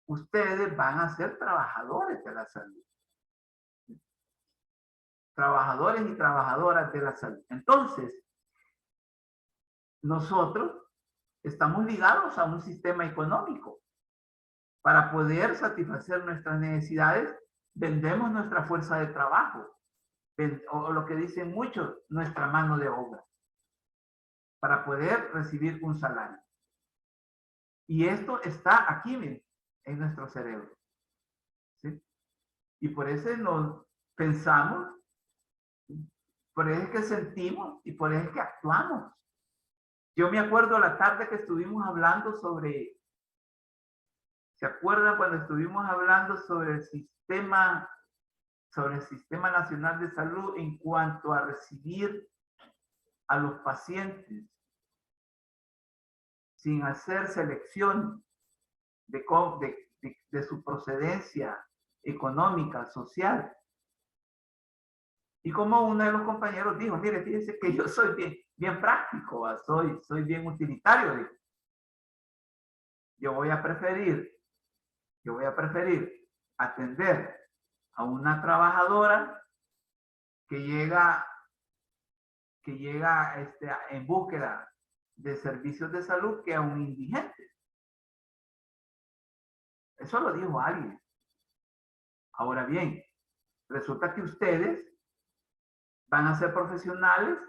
ustedes van a ser trabajadores de la salud. Trabajadores y trabajadoras de la salud. Entonces, nosotros estamos ligados a un sistema económico. Para poder satisfacer nuestras necesidades, vendemos nuestra fuerza de trabajo, o lo que dicen muchos, nuestra mano de obra, para poder recibir un salario. Y esto está aquí, miren, en nuestro cerebro. ¿Sí? Y por eso nos pensamos, por eso es que sentimos y por eso es que actuamos. Yo me acuerdo la tarde que estuvimos hablando sobre, ¿se acuerdan cuando estuvimos hablando sobre el Sistema Nacional de Salud en cuanto a recibir a los pacientes sin hacer selección de su procedencia económica, social? Y como uno de los compañeros dijo, mire, fíjense que yo soy bien práctico, soy bien utilitario. Dijo. Yo voy a preferir atender a una trabajadora que llega en búsqueda de servicios de salud que a un indigente. Eso lo dijo alguien. Ahora bien, resulta que ustedes van a ser profesionales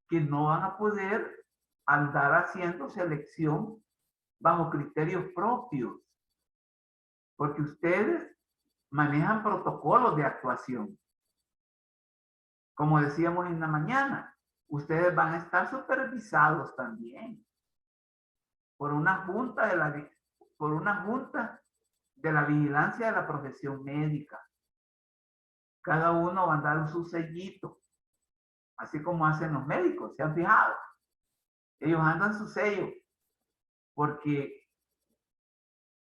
que no van a poder andar haciendo selección bajo criterios propios, porque ustedes manejan protocolos de actuación. Como decíamos en la mañana, ustedes van a estar supervisados también por una junta de la vigilancia de la profesión médica. Cada uno va a dar su sellito, así como hacen los médicos, ¿se han fijado? Ellos andan su sello, porque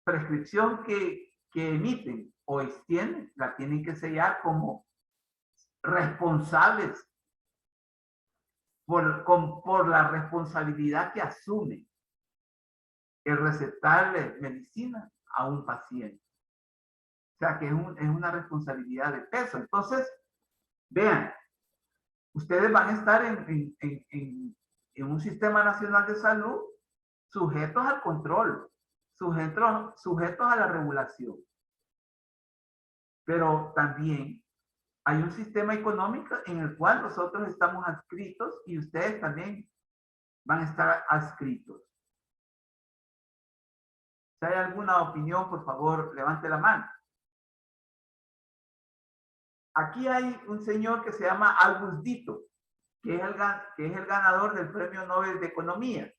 prescripción que emiten o extienden, la tienen que sellar como responsables por la responsabilidad que asumen el recetarle medicina a un paciente. O sea que es una responsabilidad de peso. Entonces, vean, ustedes van a estar en un sistema nacional de salud sujetos al control, sujetos a la regulación. Pero también hay un sistema económico en el cual nosotros estamos adscritos y ustedes también van a estar adscritos. Si hay alguna opinión, por favor, levante la mano. Aquí hay un señor que se llama Albus Ditto, que es el ganador del Premio Nobel de Economía.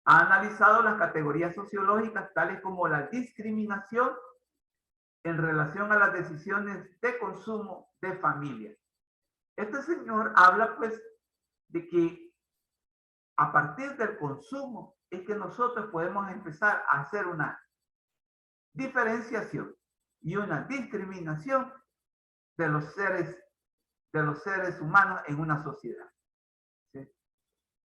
Ha analizado las categorías sociológicas tales como la discriminación en relación a las decisiones de consumo de familias. Este señor habla pues de que a partir del consumo es que nosotros podemos empezar a hacer una diferenciación y una discriminación de los seres humanos en una sociedad. ¿Sí?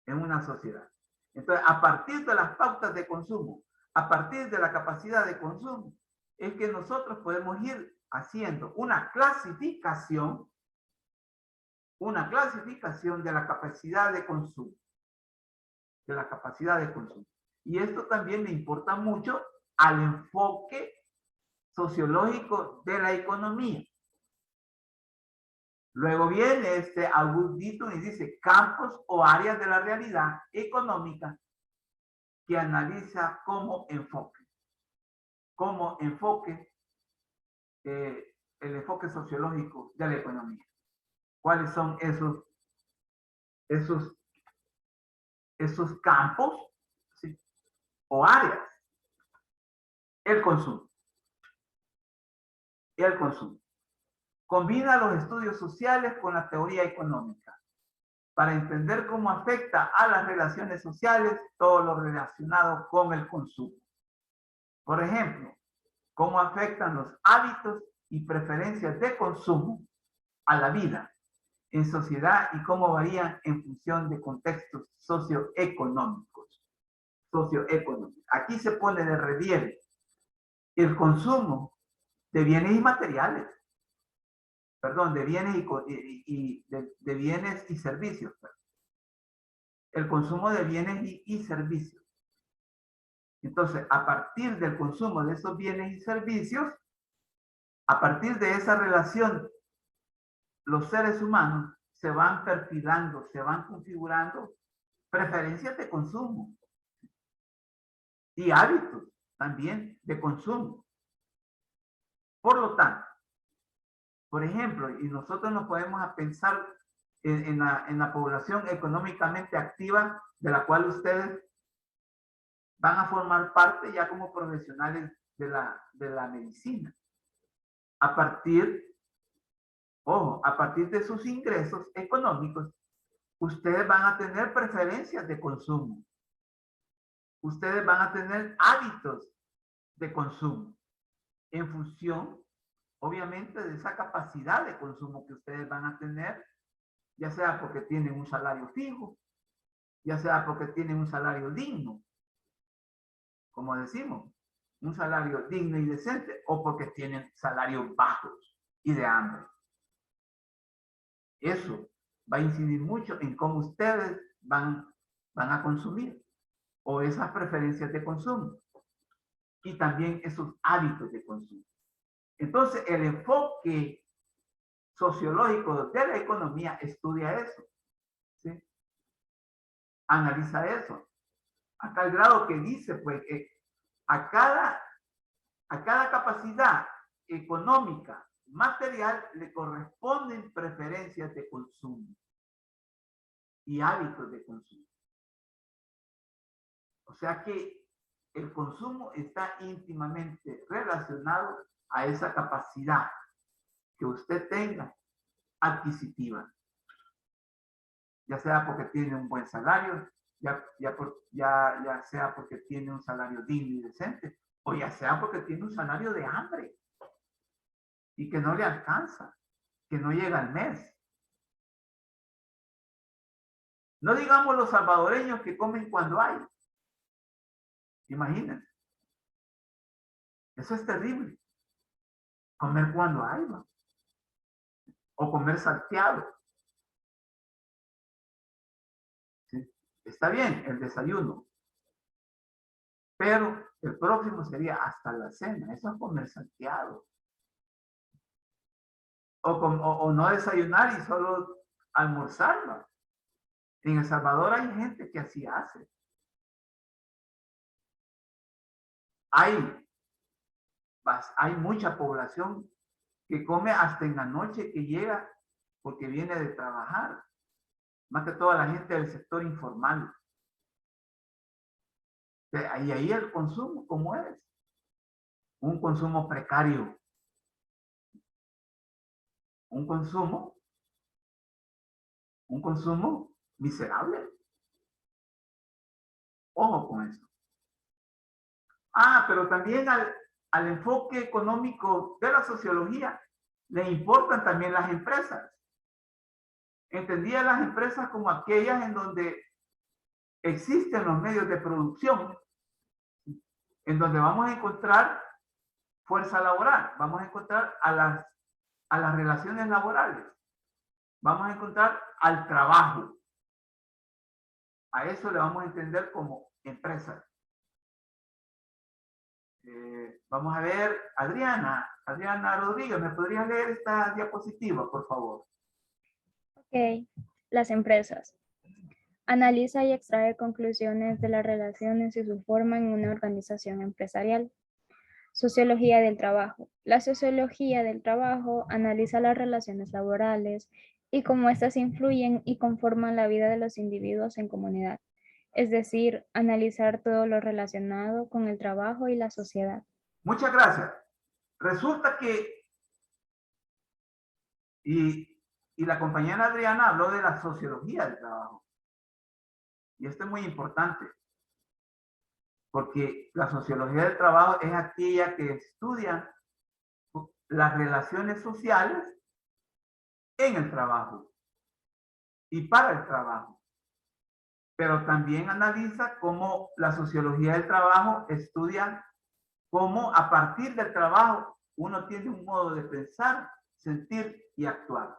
En una sociedad. Entonces, a partir de las pautas de consumo, a partir de la capacidad de consumo, es que nosotros podemos ir haciendo una clasificación de la capacidad de consumo. De la capacidad de consumo. Y esto también le importa mucho al enfoque sociológico de la economía. Luego viene Albus Ditto y dice campos o áreas de la realidad económica que analiza como enfoque. El enfoque sociológico de la economía. ¿Cuáles son esos campos, ¿sí? O áreas? El consumo. Combina los estudios sociales con la teoría económica para entender cómo afecta a las relaciones sociales todo lo relacionado con el consumo. Por ejemplo, cómo afectan los hábitos y preferencias de consumo a la vida en sociedad y cómo varían en función de contextos socioeconómicos. Aquí se pone de relieve el consumo de bienes inmateriales, perdón, de bienes y servicios. El consumo de bienes y servicios. Entonces, a partir del consumo de esos bienes y servicios, a partir de esa relación, los seres humanos se van perfilando, se van configurando preferencias de consumo y hábitos también de consumo. Por lo tanto, por ejemplo, y nosotros nos podemos pensar en la población económicamente activa de la cual ustedes van a formar parte ya como profesionales de la medicina. A partir de sus ingresos económicos, ustedes van a tener preferencias de consumo. Ustedes van a tener hábitos de consumo en función, obviamente, de esa capacidad de consumo que ustedes van a tener, ya sea porque tienen un salario fijo, ya sea porque tienen un salario digno, como decimos, un salario digno y decente, o porque tienen salarios bajos y de hambre. Eso va a incidir mucho en cómo ustedes van a consumir, o esas preferencias de consumo, y también esos hábitos de consumo. Entonces, el enfoque sociológico de la economía estudia eso, ¿sí? Analiza eso, a tal grado que dice, pues, que a cada capacidad económica, material, le corresponden preferencias de consumo y hábitos de consumo. O sea que el consumo está íntimamente relacionado a esa capacidad que usted tenga adquisitiva. Ya sea porque tiene un buen salario, ya sea porque tiene un salario digno y decente, o ya sea porque tiene un salario de hambre y que no le alcanza, que no llega al mes. No digamos los salvadoreños que comen cuando hay. Imagínense. Eso es terrible. Comer cuando hay, ¿no? O comer salteado. ¿Sí? Está bien el desayuno. Pero el próximo sería hasta la cena. Eso es comer salteado. O no desayunar y solo almorzar, ¿no? En El Salvador hay gente que así hace. Hay mucha población que come hasta en la noche que llega porque viene de trabajar. Más que toda la gente del sector informal. Y ahí el consumo, ¿cómo es? Un consumo precario. Un consumo miserable. Ojo con eso. Pero también al enfoque económico de la sociología le importan también las empresas. Entendía las empresas como aquellas en donde existen los medios de producción, en donde vamos a encontrar fuerza laboral, vamos a encontrar a las relaciones laborales, vamos a encontrar al trabajo. A eso le vamos a entender como empresa. Vamos a ver, Adriana Rodríguez, ¿me podrías leer esta diapositiva, por favor? Ok, las empresas. Analiza y extrae conclusiones de las relaciones y su forma en una organización empresarial. Sociología del trabajo. La sociología del trabajo analiza las relaciones laborales y cómo éstas influyen y conforman la vida de los individuos en comunidad. Es decir, analizar todo lo relacionado con el trabajo y la sociedad. Muchas gracias. Resulta que, y la compañera Adriana habló de la sociología del trabajo. Y esto es muy importante, porque la sociología del trabajo es aquella que estudia las relaciones sociales en el trabajo y para el trabajo. Pero también analiza cómo la sociología del trabajo estudia cómo a partir del trabajo uno tiene un modo de pensar, sentir y actuar.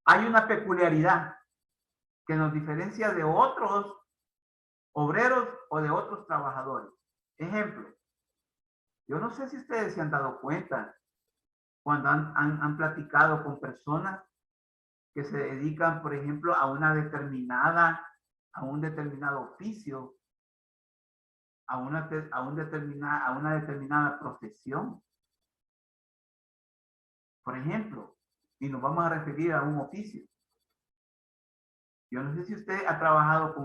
Hay una peculiaridad que nos diferencia de otros obreros o de otros trabajadores. Ejemplo, yo no sé si ustedes se han dado cuenta cuando han platicado con personas que se dedican, por ejemplo, a un determinado oficio, a una determinada profesión. Por ejemplo, y nos vamos a referir a un oficio. Yo no sé si usted ha trabajado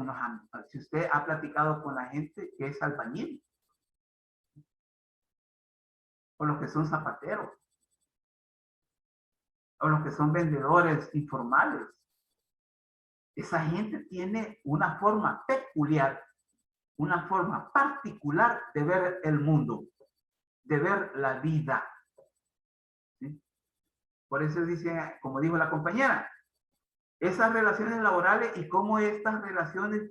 si usted ha platicado con la gente que es albañil, o los que son zapateros, o los que son vendedores informales. Esa gente tiene una forma peculiar, una forma particular de ver el mundo, de ver la vida. ¿Sí? Por eso dice, como dijo la compañera, esas relaciones laborales y cómo estas relaciones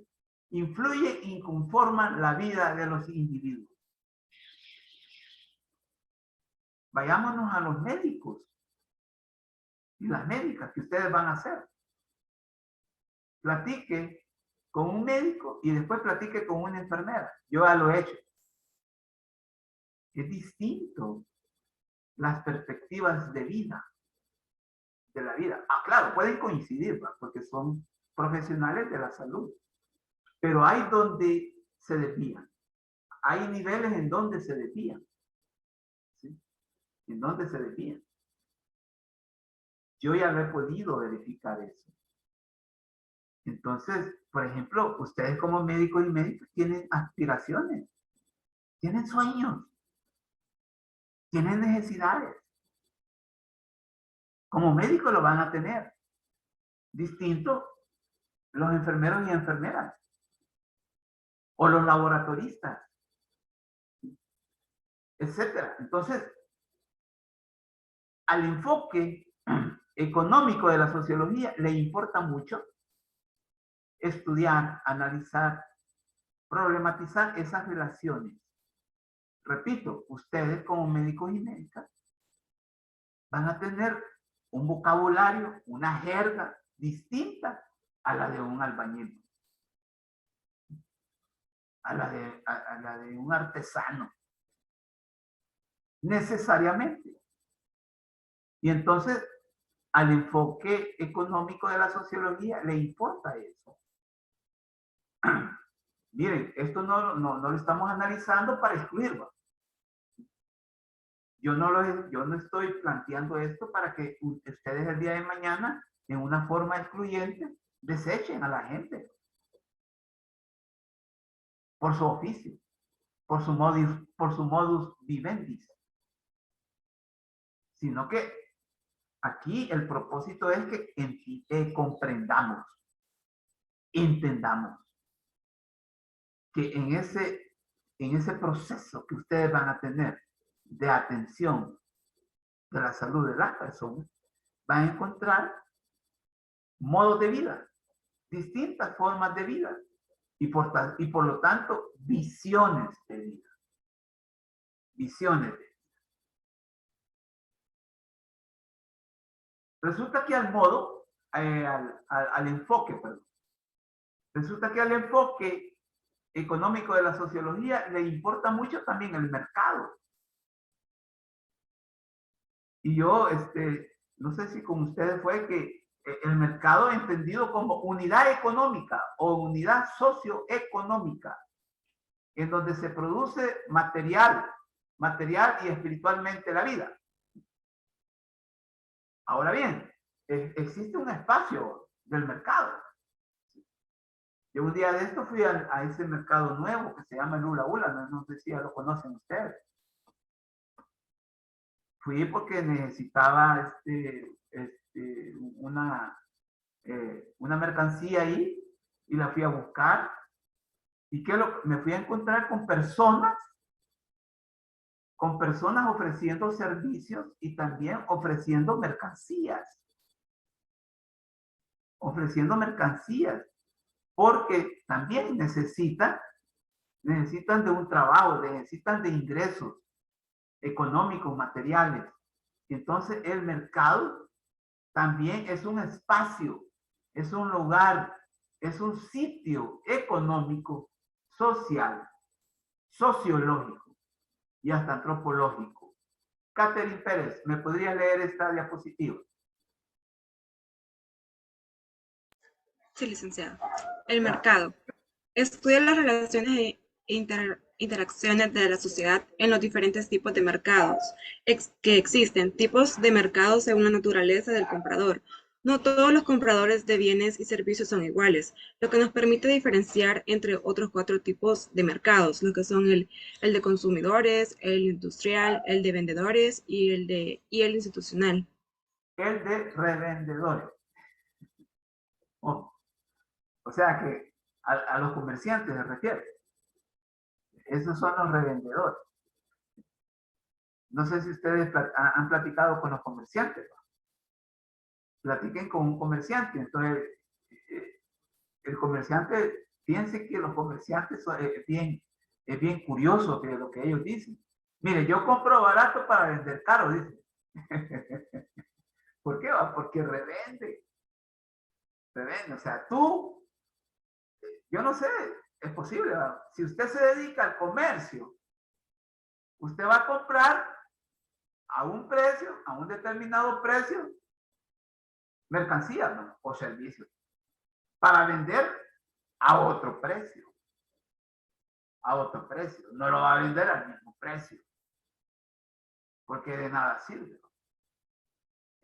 influyen y conforman la vida de los individuos. Vayámonos a los médicos y las médicas que ustedes van a hacer. Platique con un médico y después platique con una enfermera. Yo ya lo he hecho. es distinto las perspectivas de vida, de la vida. Ah, claro, pueden coincidir, ¿va? Porque son profesionales de la salud, pero hay donde se desvían. Hay niveles en donde se desvían. ¿Sí? En donde se desvían. Yo ya lo he podido verificar eso. Entonces, por ejemplo, ustedes como médicos y médicos tienen aspiraciones, tienen sueños, tienen necesidades. Como médicos lo van a tener. Distinto los enfermeros y enfermeras. O los laboratoristas. Etcétera. Entonces, al enfoque económico de la sociología le importa mucho estudiar, analizar, problematizar esas relaciones. Repito, ustedes como médicos y médicas van a tener un vocabulario, una jerga distinta a la de un albañil, a la de un artesano, necesariamente. Y entonces, al enfoque económico de la sociología le importa eso. Miren, esto no lo estamos analizando para excluirlo. Yo no estoy planteando esto para que ustedes el día de mañana, en una forma excluyente, desechen a la gente por su oficio, por su modus vivendi. Sino que aquí el propósito es que comprendamos, entendamos que en ese proceso que ustedes van a tener de atención de la salud de las personas, van a encontrar modos de vida, distintas formas de vida y por lo tanto visiones de vida. Visiones de vida. Resulta que al enfoque económico de la sociología le importa mucho también el mercado. Y yo, no sé si con ustedes fue que el mercado entendido como unidad económica o unidad socioeconómica, en donde se produce material y espiritualmente la vida. Ahora bien, existe un espacio del mercado. Yo un día de esto fui a ese mercado nuevo que se llama el Ula Ula, no sé si ya lo conocen ustedes. Fui porque necesitaba una mercancía ahí y la fui a buscar y me fui a encontrar con personas ofreciendo servicios y también ofreciendo mercancías. Porque también necesitan de un trabajo, necesitan de ingresos económicos, materiales. Entonces el mercado también es un espacio, es un lugar, es un sitio económico, social, sociológico y hasta antropológico. Catherine Pérez, ¿me podría leer esta diapositiva? Sí, licenciado. El mercado. Estudia las relaciones e interacciones de la sociedad en los diferentes tipos de mercados que existen. Tipos de mercados según la naturaleza del comprador. No todos los compradores de bienes y servicios son iguales, lo que nos permite diferenciar entre otros 4 tipos de mercados, lo que son el de consumidores, el industrial, el de vendedores y el institucional. El de revendedores. O sea que a los comerciantes se refiere. Esos son los revendedores. No sé si ustedes han platicado con los comerciantes. Platiquen con un comerciante. Entonces, el comerciante, piense que los comerciantes es bien curioso de lo que ellos dicen. Mire, yo compro barato para vender caro, dice. ¿Por qué? Porque revende. O sea, yo no sé, es posible, ¿verdad? Si usted se dedica al comercio Usted va a comprar a un precio, a un determinado precio, mercancías, ¿no? O servicios, para vender a otro precio. A otro precio. No lo va a vender al mismo precio. Porque de nada sirve.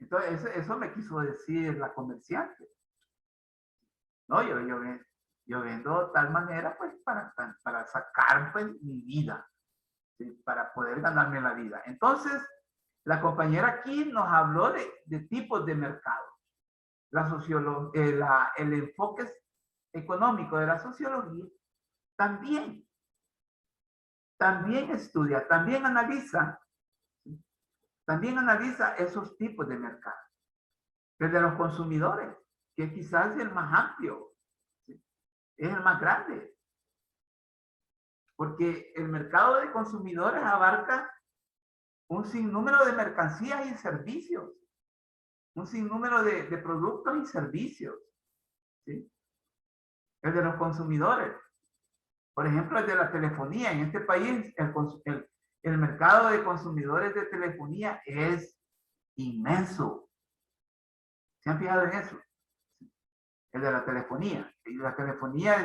Entonces, eso me quiso decir la comerciante. No, yo vendo de tal manera, pues, para sacar, pues, mi vida. ¿Sí? Para poder ganarme la vida. Entonces, la compañera aquí nos habló de tipos de mercado. El enfoque económico de la sociología también estudia, también analiza esos tipos de mercado. El de los consumidores, que quizás es el más amplio, ¿sí? Es el más grande. Porque el mercado de consumidores abarca un sinnúmero de mercancías y servicios, un sinnúmero de productos y servicios, ¿sí? El de los consumidores, por ejemplo, el de la telefonía. En este país, el mercado de consumidores de telefonía es inmenso. ¿Se han fijado en eso? El de la telefonía. ¿Y la telefonía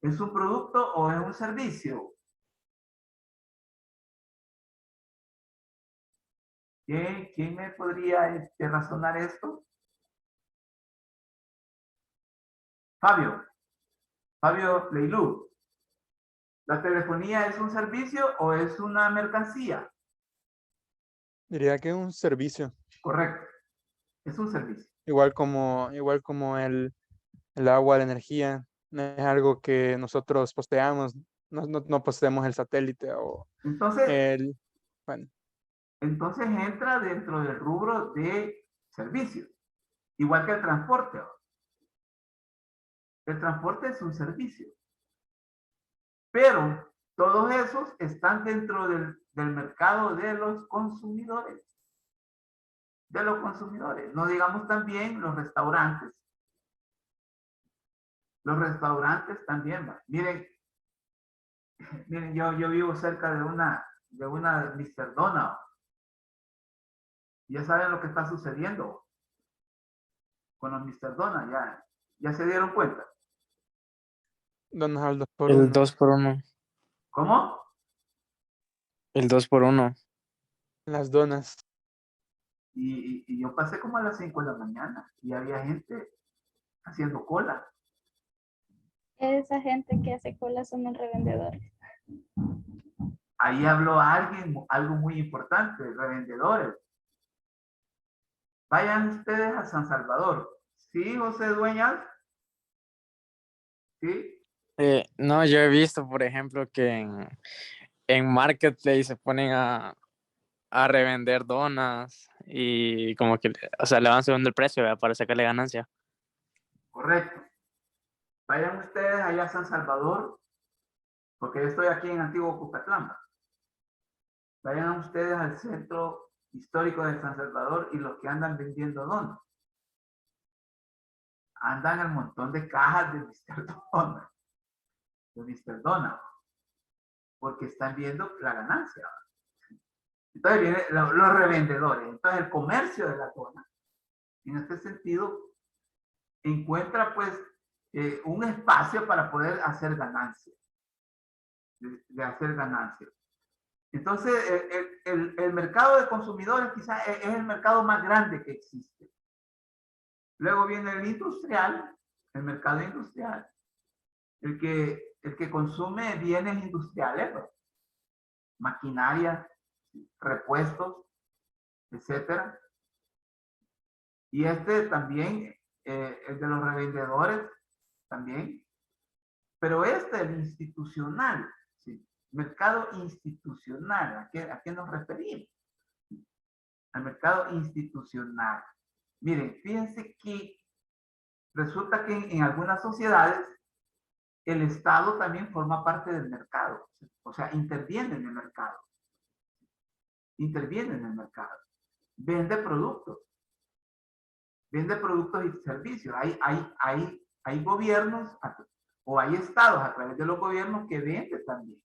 es un producto o es un servicio? ¿Quién me podría razonar esto? Fabio Leilú. ¿La telefonía es un servicio o es una mercancía? Diría que es un servicio. Correcto. Es un servicio. Igual como el agua, la energía. No es algo que nosotros posteamos. No posteamos el satélite o Entonces, bueno. Entonces entra dentro del rubro de servicios. Igual que el transporte. El transporte es un servicio. Pero todos esos están dentro del mercado de los consumidores. De los consumidores. No digamos también los restaurantes. Los restaurantes también. Miren, yo vivo cerca de una Mr. Donald. Ya saben lo que está sucediendo con los Mr. Donald. Ya se dieron cuenta. Donald al 2 por El 1. 2 por 1. ¿Cómo? El 2 por 1. Las donas. Y yo pasé como a las 5 de la mañana y había gente haciendo cola. Esa gente que hace cola son los revendedores. Ahí habló algo muy importante, revendedores. Vayan ustedes a San Salvador. ¿Sí, José Dueñas? ¿Sí? No, yo he visto, por ejemplo, que en Marketplace se ponen a revender donas y como que, o sea, le van subiendo el precio, ¿verdad? Para sacarle ganancia. Correcto. Vayan ustedes allá a San Salvador, porque yo estoy aquí en Antiguo Cucatlán. Vayan ustedes al centro histórico de San Salvador y los que andan vendiendo donas. Andan el montón de cajas de Mr. Donald. De Mr. Donald. Porque están viendo la ganancia. Entonces vienen los revendedores. Entonces el comercio de la dona, en este sentido, encuentra pues un espacio para poder hacer ganancias. De hacer ganancias. Entonces el mercado de consumidores quizás es el mercado más grande que existe. Luego viene el industrial, el mercado industrial, el que consume bienes industriales, ¿no? Maquinaria, repuestos, etcétera. Y este también, el de los revendedores, también. Pero el institucional, ¿sí? Mercado institucional, ¿a qué nos referimos? Al mercado institucional. Miren, fíjense que resulta que en algunas sociedades el Estado también forma parte del mercado, o sea, interviene en el mercado. Interviene en el mercado. Vende productos y servicios. Hay gobiernos o hay estados a través de los gobiernos que venden también.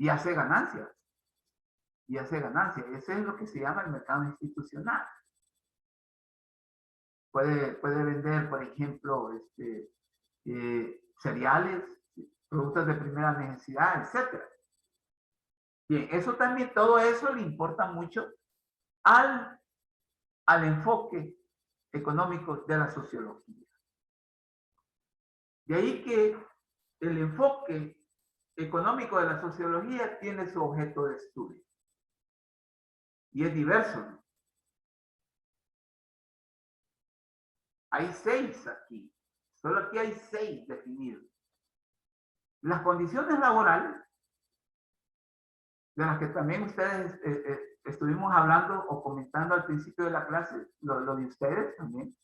y hace ganancias. Y hace ganancias. Ese es lo que se llama el mercado institucional. Puede vender, por ejemplo, cereales, productos de primera necesidad, etc. Bien, eso también, todo eso le importa mucho al enfoque económico de la sociología. De ahí que el enfoque económico de la sociología tiene su objeto de estudio. Y es diverso, ¿no? Hay 6 aquí. Solo aquí hay 6 definidos. Las condiciones laborales, de las que también ustedes estuvimos hablando o comentando al principio de la clase, lo de ustedes también.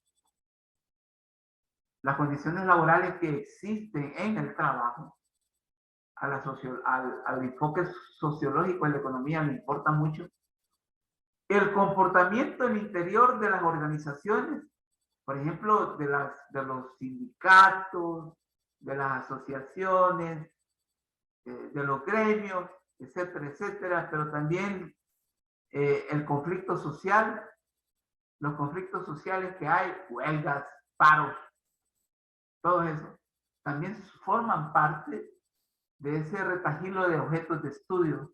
Las condiciones laborales que existen en el trabajo, al enfoque sociológico en la economía le importa mucho. El comportamiento en el interior de las organizaciones, por ejemplo, de los sindicatos, de las asociaciones, de los gremios, etcétera, etcétera, pero también el conflicto social, los conflictos sociales que hay, huelgas, paros, todo eso, también forman parte de ese retajilo de objetos de estudio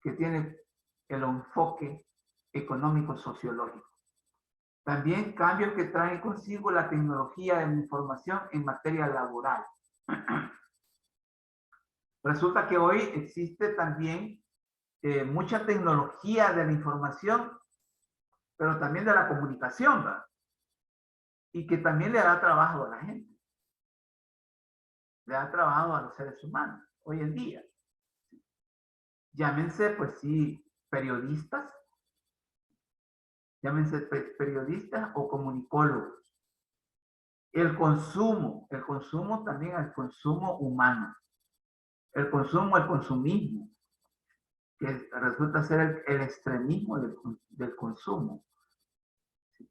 que tiene el enfoque económico sociológico. También cambios que traen consigo la tecnología de la información en materia laboral. Resulta que hoy existe también mucha tecnología de la información, pero también de la comunicación, ¿verdad? Y que también le da trabajo a la gente. Le da trabajo a los seres humanos hoy en día. Llámense, pues sí, periodistas. Llámense periodistas o comunicólogos. El consumo también, el consumo humano. El consumismo, que resulta ser el extremismo del consumo.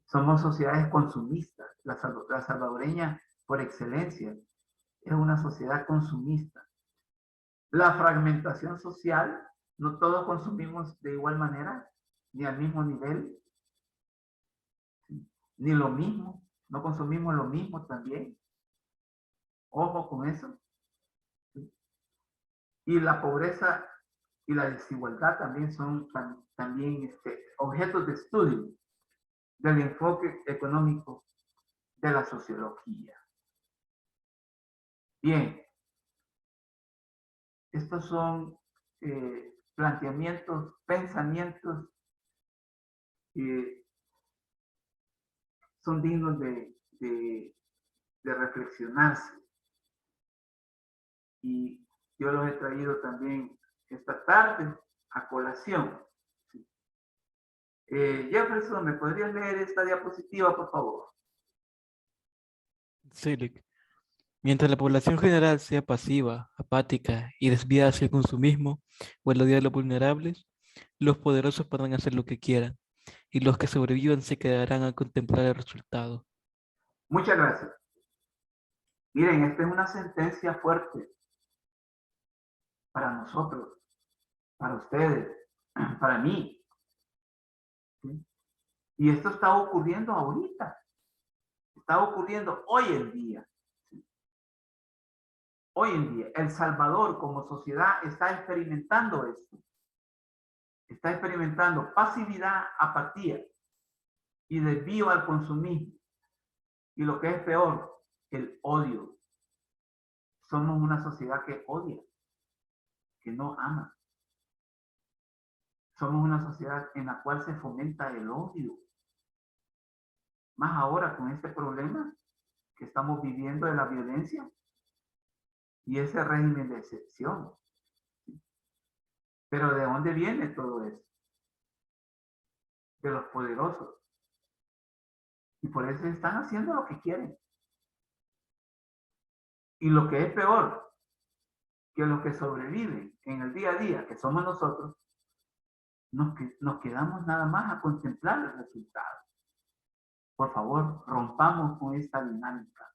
Somos sociedades consumistas. La salvadoreña, por excelencia, es una sociedad consumista. La fragmentación social, no todos consumimos de igual manera, ni al mismo nivel, ni lo mismo, no consumimos lo mismo también. Ojo con eso. Y la pobreza y la desigualdad también son también objetos de estudio del enfoque económico de la sociología. Bien, estos son planteamientos, pensamientos que son dignos de reflexionarse. Y yo los he traído también esta tarde a colación. Jefferson, ¿me podrías leer esta diapositiva, por favor? Selig. Mientras la población general sea pasiva, apática y desviada hacia el consumismo o el odio a los vulnerables, los poderosos podrán hacer lo que quieran y los que sobrevivan se quedarán a contemplar el resultado. Muchas gracias. Miren, esta es una sentencia fuerte para nosotros, para ustedes, para mí. ¿Sí? Y esto está ocurriendo ahorita. Está ocurriendo hoy en día. ¿Sí? Hoy en día, El Salvador como sociedad está experimentando esto. Está experimentando pasividad, apatía y desvío al consumismo. Y lo que es peor, el odio. Somos una sociedad que odia, que no ama. Somos una sociedad en la cual se fomenta el odio. Más ahora con este problema que estamos viviendo de la violencia y ese régimen de excepción. Pero ¿de dónde viene todo eso? De los poderosos. Y por eso están haciendo lo que quieren. Y lo que es peor, que los que sobreviven en el día a día, que somos nosotros, nos quedamos nada más a contemplar el resultado. Por favor, rompamos con esta dinámica.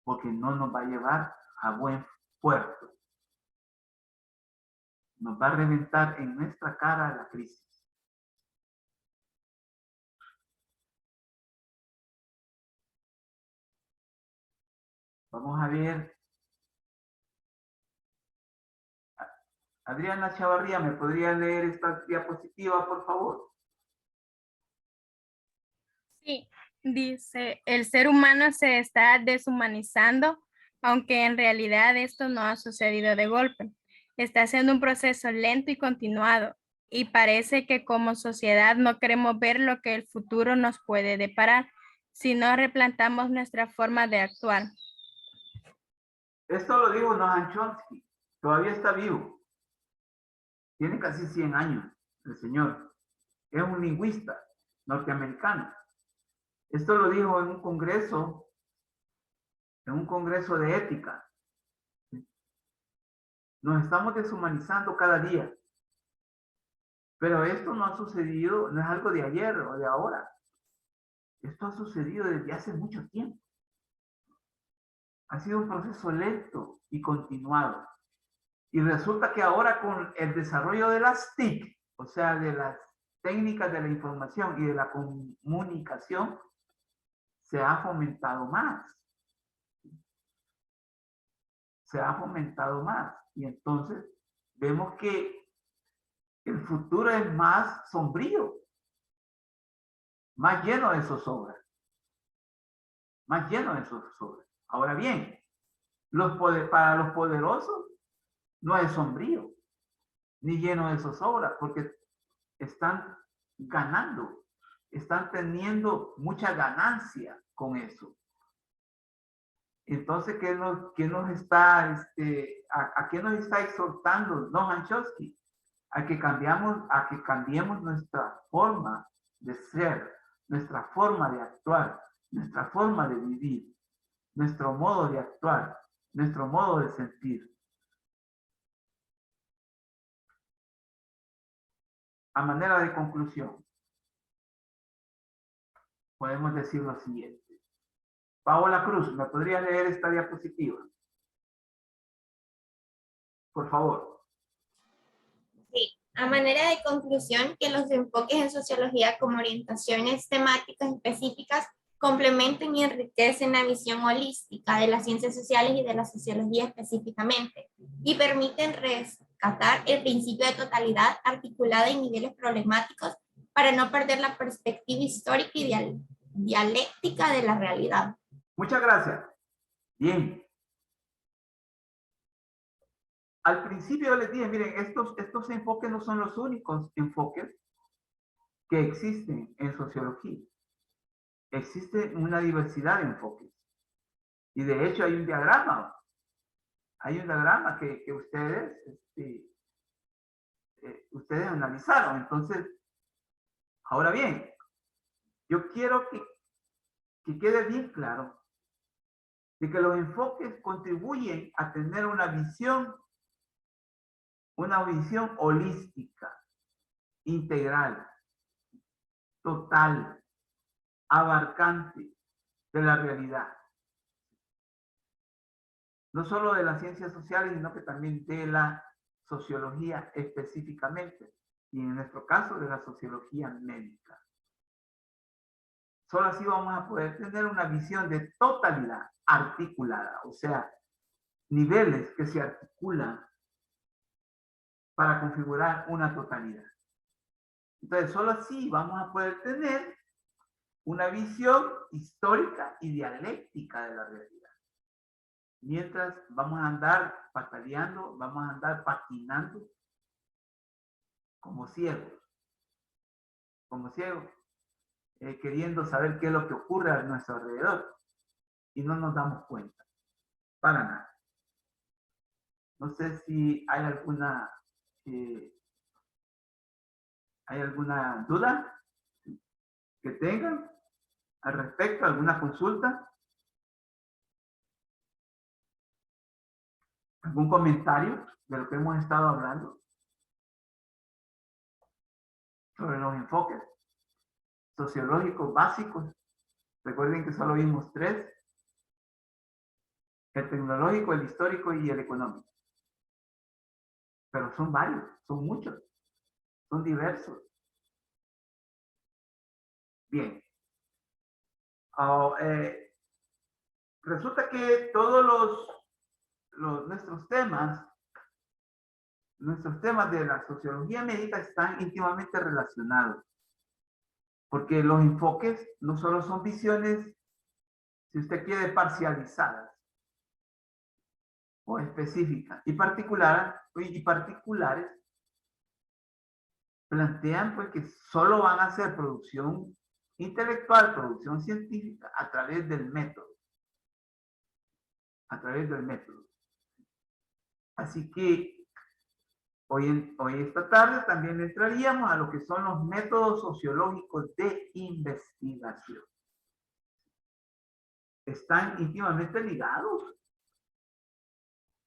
Porque no nos va a llevar a buen puerto. nos va a reventar en nuestra cara la crisis. Vamos a ver. Adriana Chavarría, ¿me podría leer esta diapositiva, por favor? Sí, dice, el ser humano se está deshumanizando, aunque en realidad esto no ha sucedido de golpe. Está siendo un proceso lento y continuado, y parece que como sociedad no queremos ver lo que el futuro nos puede deparar, si no replantamos nuestra forma de actuar. Esto lo dijo Noam Chomsky, todavía está vivo. Tiene casi 100 años, el señor. Es un lingüista norteamericano. Esto lo dijo en un congreso de ética. Nos estamos deshumanizando cada día. Pero esto no ha sucedido, no es algo de ayer o de ahora. Esto ha sucedido desde hace mucho tiempo. Ha sido un proceso lento y continuado. Y resulta que ahora con el desarrollo de las TIC, o sea, de las técnicas de la información y de la comunicación, se ha fomentado más. Se ha fomentado más. Y entonces vemos que el futuro es más sombrío, más lleno de zozobra. Más lleno de zozobra. Ahora bien, para los poderosos no es sombrío, ni lleno de zozobra, porque están ganando, están teniendo mucha ganancia con eso. Entonces, ¿a qué nos está exhortando Noam Chomsky? A que cambiemos nuestra forma de ser, nuestra forma de actuar, nuestra forma de vivir, nuestro modo de actuar, nuestro modo de sentir. A manera de conclusión, podemos decir lo siguiente. Paola Cruz, ¿me podría leer esta diapositiva? Por favor. Sí, a manera de conclusión, que los enfoques en sociología como orientaciones temáticas específicas complementan y enriquecen la visión holística de las ciencias sociales y de la sociología específicamente, y permiten rescatar el principio de totalidad articulada en niveles problemáticos para no perder la perspectiva histórica y dialéctica de la realidad. Muchas gracias. Bien. Al principio les dije, miren, estos enfoques no son los únicos enfoques que existen en sociología. Existe una diversidad de enfoques. Y de hecho hay un diagrama. Hay un diagrama que ustedes analizaron. Entonces, ahora bien, yo quiero que quede bien claro de que los enfoques contribuyen a tener una visión holística, integral, total, abarcante de la realidad. No solo de las ciencias sociales, sino que también de la sociología específicamente, y en nuestro caso de la sociología médica. Solo así vamos a poder tener una visión de totalidad articulada, o sea, niveles que se articulan para configurar una totalidad. Entonces, solo así vamos a poder tener una visión histórica y dialéctica de la realidad. Mientras vamos a andar pataleando, vamos a andar patinando como ciegos, queriendo saber qué es lo que ocurre a nuestro alrededor y no nos damos cuenta, para nada. No sé si hay alguna duda que tengan al respecto, alguna consulta, algún comentario de lo que hemos estado hablando sobre los enfoques sociológicos básicos. Recuerden que solo vimos 3: el tecnológico, el histórico y el económico. pero son varios, son muchos, son diversos. Bien. Resulta que todos nuestros temas de la sociología médica están íntimamente relacionados, porque los enfoques no solo son visiones, si usted quiere, parcializadas o específicas y particulares, plantean pues que solo van a hacer producción intelectual, producción científica a través del método. Así que hoy esta tarde también entraríamos a lo que son los métodos sociológicos de investigación. Están íntimamente ligados,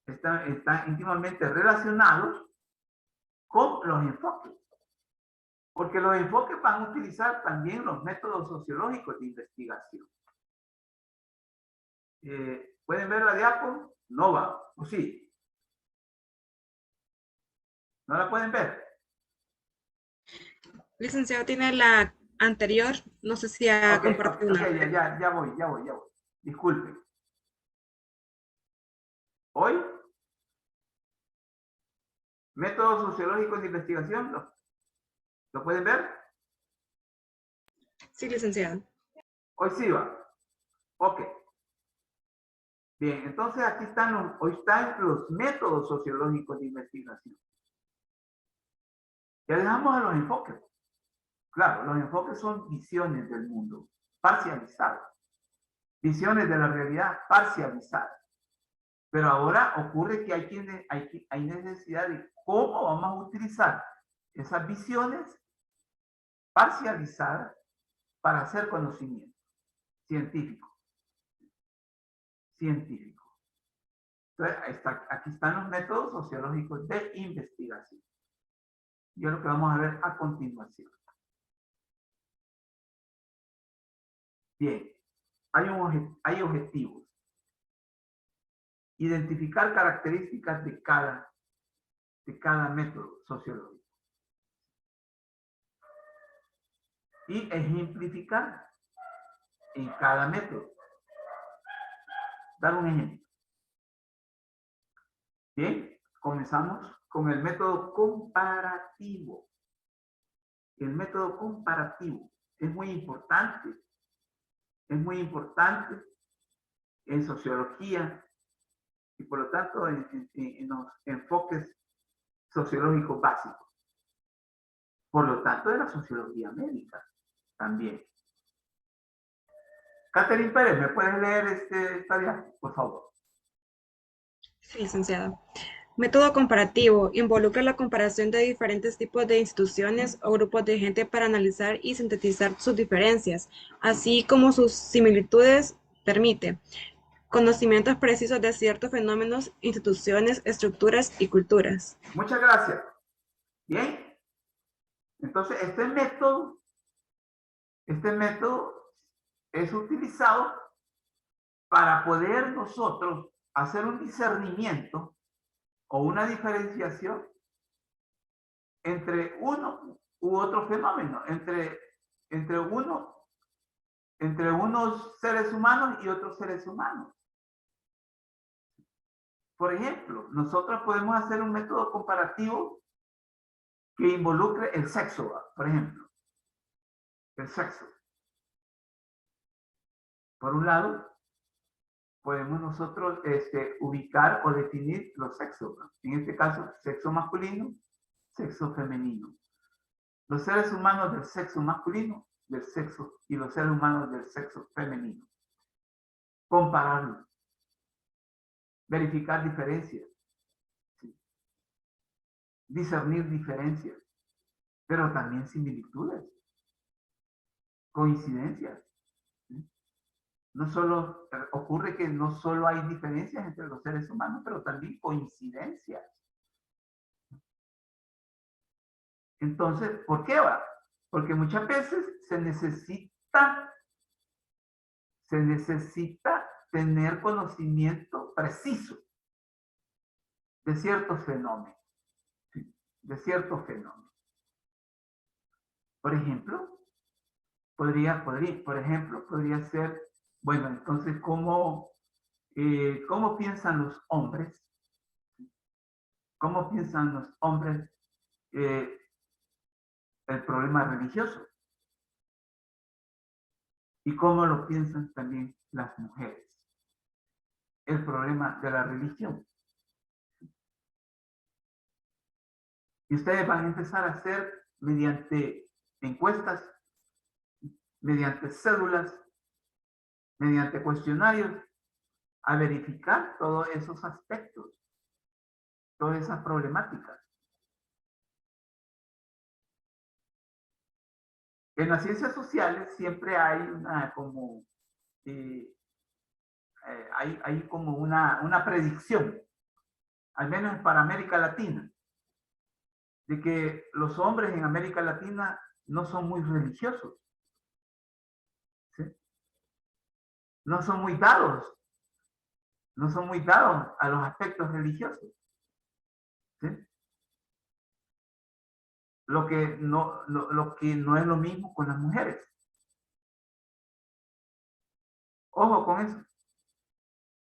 están íntimamente relacionados con los enfoques. Porque los enfoques van a utilizar también los métodos sociológicos de investigación. ¿Pueden ver la diapo? No va, ¿o sí? ¿No la pueden ver? Licenciado, tiene la anterior, no sé si ha compartido una. Ok, ya voy. Disculpe. Hoy, métodos sociológicos de investigación, ¿lo pueden ver? Sí, licenciado. Hoy sí va. Ok. Bien, entonces aquí están los métodos sociológicos de investigación. Ya dejamos a los enfoques. Claro, los enfoques son visiones del mundo, parcializadas. Visiones de la realidad parcializadas. Pero ahora ocurre que hay necesidad de cómo vamos a utilizar esas visiones parcializadas para hacer conocimiento científico. Entonces, aquí están los métodos sociológicos de investigación. Y es lo que vamos a ver a continuación. Bien, hay objetivos. Identificar características de cada método sociológico. Y ejemplificar en cada método. Dar un ejemplo. Bien, comenzamos con el método comparativo. El método comparativo es muy importante. Es muy importante en sociología y por lo tanto en los enfoques sociológicos básicos. Por lo tanto, de la sociología médica también. Catherine Pérez, ¿me puedes leer esta diapositiva, por favor? Sí, licenciado. Método comparativo involucra la comparación de diferentes tipos de instituciones o grupos de gente para analizar y sintetizar sus diferencias, así como sus similitudes. Permite conocimientos precisos de ciertos fenómenos, instituciones, estructuras y culturas. Muchas gracias. Bien. Entonces, este método es utilizado para poder nosotros hacer un discernimiento o una diferenciación entre uno u otro fenómeno, entre unos seres humanos y otros seres humanos. Por ejemplo, nosotros podemos hacer un método comparativo que involucre el sexo, por ejemplo. El sexo. Por un lado, podemos nosotros ubicar o definir los sexos. En este caso, sexo masculino, sexo femenino. Los seres humanos del sexo masculino y los seres humanos del sexo femenino. Compararlos. Verificar diferencias. ¿Sí? Discernir diferencias. Pero también similitudes. Coincidencias. ¿Sí? No solo ocurre que no solo hay diferencias entre los seres humanos, pero también coincidencias. Entonces, ¿por qué va? Porque muchas veces se necesita tener conocimiento preciso de ciertos fenómenos. de ciertos fenómenos. Por ejemplo, podría ser, bueno, entonces, ¿cómo piensan los hombres? ¿Cómo piensan los hombres el problema religioso? ¿Y cómo lo piensan también las mujeres? El problema de la religión. Y ustedes van a empezar a hacer mediante encuestas, mediante cédulas, mediante cuestionarios, a verificar todos esos aspectos, todas esas problemáticas. En las ciencias sociales siempre hay una como hay como una predicción, al menos para América Latina, de que los hombres en América Latina no son muy religiosos, ¿sí? No son muy dados a los aspectos religiosos, ¿sí? Lo que no es lo mismo con las mujeres. Ojo con eso.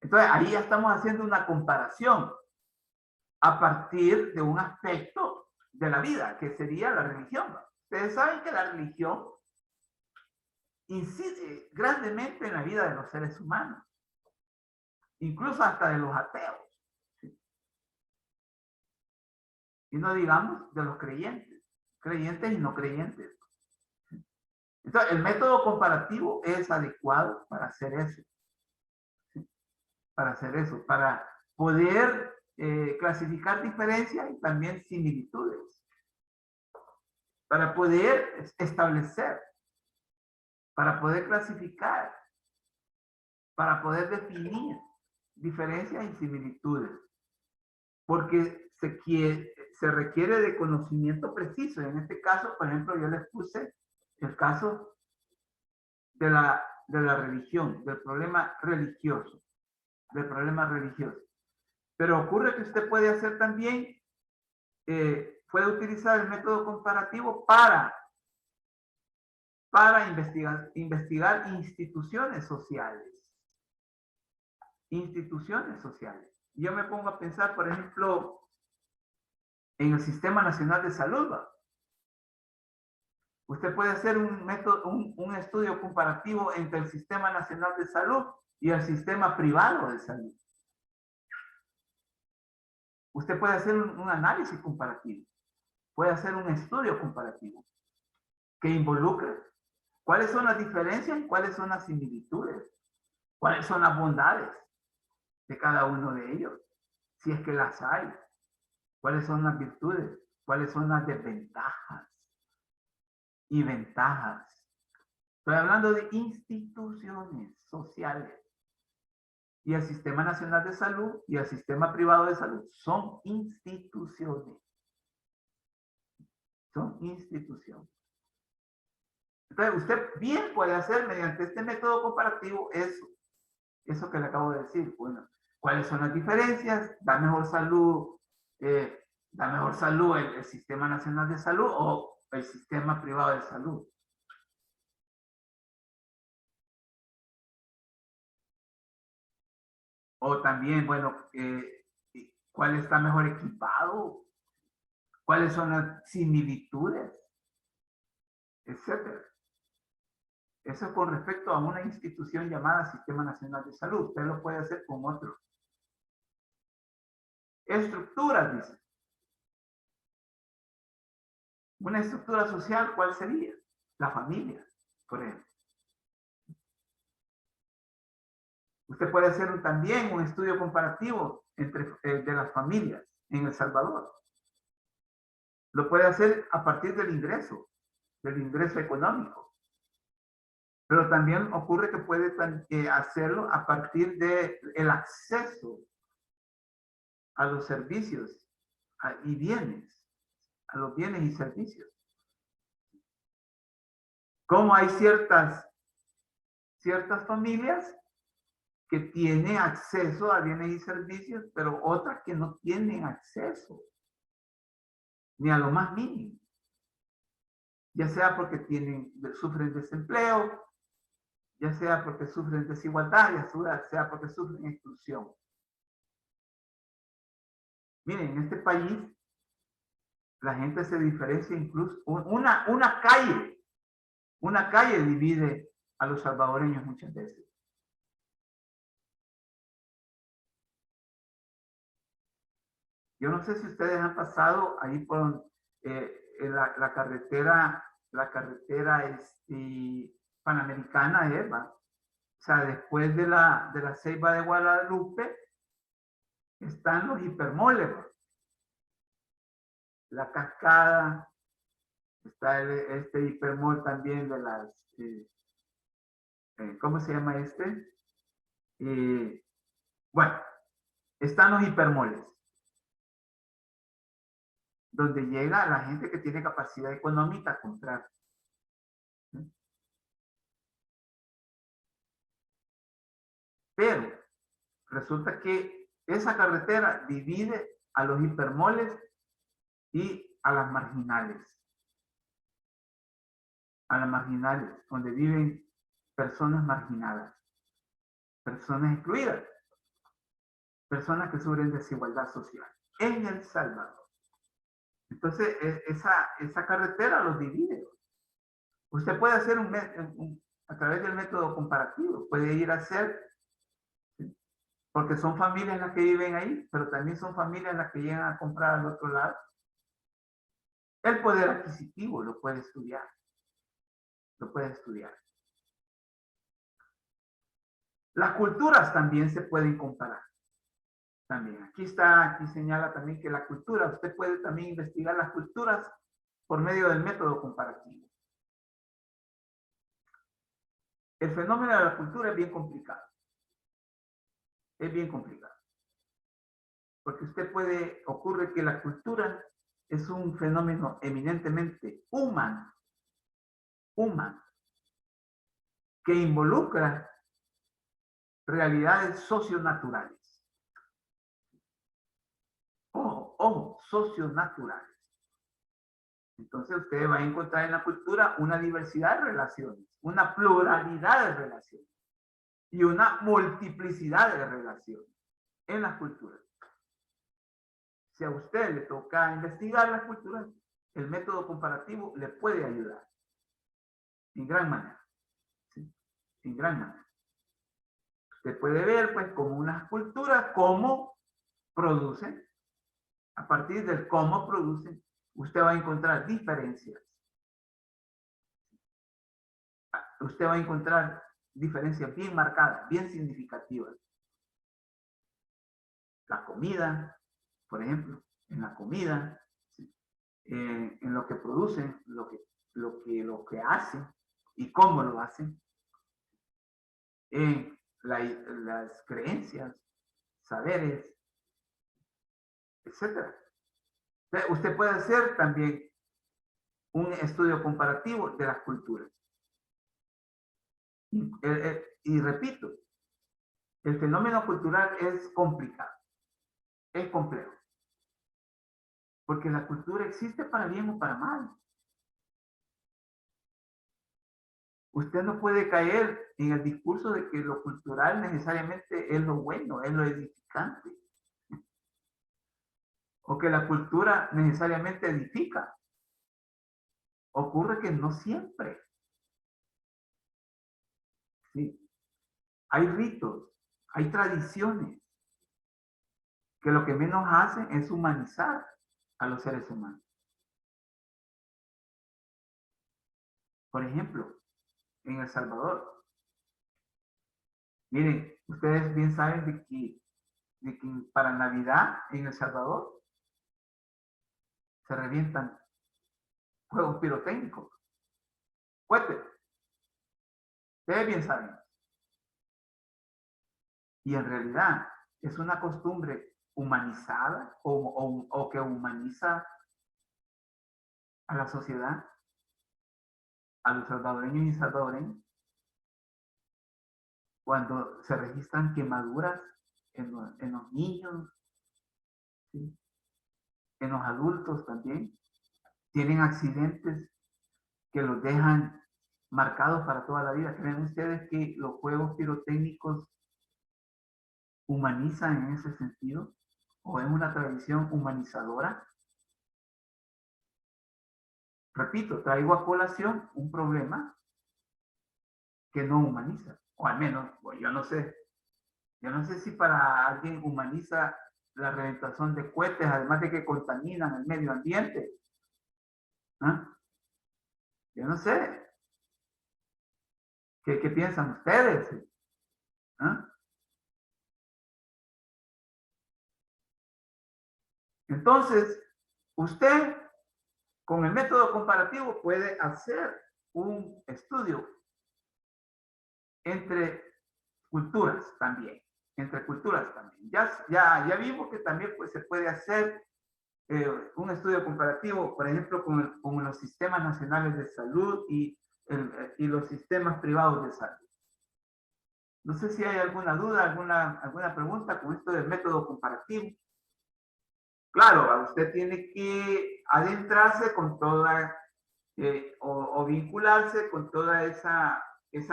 Entonces, ahí ya estamos haciendo una comparación a partir de un aspecto de la vida, que sería la religión. Ustedes saben que la religión incide grandemente en la vida de los seres humanos, incluso hasta de los ateos, ¿sí? Y no digamos de los creyentes y no creyentes. Entonces, el método comparativo es adecuado para hacer eso. ¿Sí? Para poder clasificar diferencias y también similitudes. Para poder establecer, para poder clasificar, para poder definir diferencias y similitudes. Porque se requiere de conocimiento preciso. En este caso, por ejemplo, yo les puse el caso de la religión, del problema religioso. Pero ocurre que usted puede hacer también, puede utilizar el método comparativo para investigar instituciones sociales. Yo me pongo a pensar, por ejemplo, en el Sistema Nacional de Salud, ¿va? Usted puede hacer un estudio comparativo entre el Sistema Nacional de Salud y el sistema privado de salud. Usted puede hacer un análisis comparativo, puede hacer un estudio comparativo que involucre cuáles son las diferencias y cuáles son las similitudes, cuáles son las bondades de cada uno de ellos, si es que las hay, cuáles son las virtudes, cuáles son las desventajas y ventajas. Estoy hablando de instituciones sociales. Y el Sistema Nacional de Salud y el Sistema Privado de Salud son instituciones. Entonces, usted bien puede hacer mediante este método comparativo eso que le acabo de decir. Bueno, ¿cuáles son las diferencias? ¿Da mejor salud el Sistema Nacional de Salud o el Sistema Privado de Salud? O también, bueno, ¿cuál está mejor equipado? ¿Cuáles son las similitudes? Etcétera. Eso con respecto a una institución llamada Sistema Nacional de Salud. Usted lo puede hacer con otro. Estructuras, dice. Una estructura social, ¿cuál sería? La familia, por ejemplo. Usted puede hacer también un estudio comparativo de las familias en El Salvador. Lo puede hacer a partir del ingreso económico. Pero también ocurre que puede hacerlo a partir del acceso a los servicios y bienes, a los bienes y servicios. Como hay ciertas familias que tienen acceso a bienes y servicios, pero otras que no tienen acceso ni a lo más mínimo. Ya sea porque sufren desempleo, ya sea porque sufren desigualdad, ya sea porque sufren exclusión. Miren, en este país, la gente se diferencia incluso, una calle divide a los salvadoreños muchas veces. Yo no sé si ustedes han pasado ahí por la carretera panamericana, Eva. O sea, después de la Ceiba de Guadalupe, están los hipermoles. La Cascada, está este hipermol también de las, ¿cómo se llama este? Bueno, están los hipermoles, donde llega la gente que tiene capacidad económica a comprar. Pero resulta que esa carretera divide a los hipermoles y a las marginales. A las marginales, donde viven personas marginadas, personas excluidas, personas que sufren desigualdad social en El Salvador. Entonces, esa carretera los divide. Usted puede hacer a través del método comparativo, puede ir a hacer, ¿sí? Porque son familias las que viven ahí, pero también son familias las que llegan a comprar al otro lado. El poder adquisitivo lo puede estudiar. Lo puede estudiar. Las culturas también se pueden comparar. También, aquí señala también que la cultura, usted puede también investigar las culturas por medio del método comparativo. El fenómeno de la cultura es bien complicado. Es bien complicado. Porque ocurre que la cultura es un fenómeno eminentemente humano, que involucra realidades socionaturales. Ojo, socionaturales. Entonces usted va a encontrar en la cultura una diversidad de relaciones, una pluralidad de relaciones y una multiplicidad de relaciones en las culturas. Si a usted le toca investigar las culturas, el método comparativo le puede ayudar en gran manera. ¿Sí? En gran manera. Usted puede ver, pues, como unas culturas, cómo producen. A partir del cómo producen, usted va a encontrar diferencias. Usted va a encontrar diferencias bien marcadas, bien significativas. La comida, por ejemplo, en la comida, ¿sí? En lo que producen, lo que hacen y cómo lo hacen. En las creencias, saberes, etc. Usted puede hacer también un estudio comparativo de las culturas. Y repito, el fenómeno cultural es complicado, es complejo. Porque la cultura existe para bien o para mal. Usted no puede caer en el discurso de que lo cultural necesariamente es lo bueno, es lo edificante. O que la cultura necesariamente edifica. Ocurre que no siempre. ¿Sí? Hay ritos, hay tradiciones que lo que menos hacen es humanizar a los seres humanos. Por ejemplo, en El Salvador. Miren, ustedes bien saben de que para Navidad en El Salvador se revientan juegos pirotécnicos, cohetes. Ustedes bien saben. Y en realidad es una costumbre humanizada o que humaniza a la sociedad, a los salvadoreños y salvadoreñas, cuando se registran quemaduras en los niños, ¿sí? En los adultos también, tienen accidentes que los dejan marcados para toda la vida. ¿Creen ustedes que los juegos pirotécnicos humanizan en ese sentido? ¿O es una tradición humanizadora? Repito, traigo a colación un problema que no humaniza. O al menos, pues yo no sé. Yo no sé si para alguien humaniza la reventación de cohetes, además de que contaminan el medio ambiente. ¿Ah? Yo no sé. ¿Qué piensan ustedes? ¿Ah? Entonces, usted con el método comparativo puede hacer un estudio entre culturas también. Entre culturas también. Ya vimos que también pues, se puede hacer un estudio comparativo, por ejemplo, con los sistemas nacionales de salud y los sistemas privados de salud. No sé si hay alguna duda, alguna pregunta con esto del método comparativo. Claro, usted tiene que adentrarse con toda, o vincularse con toda esa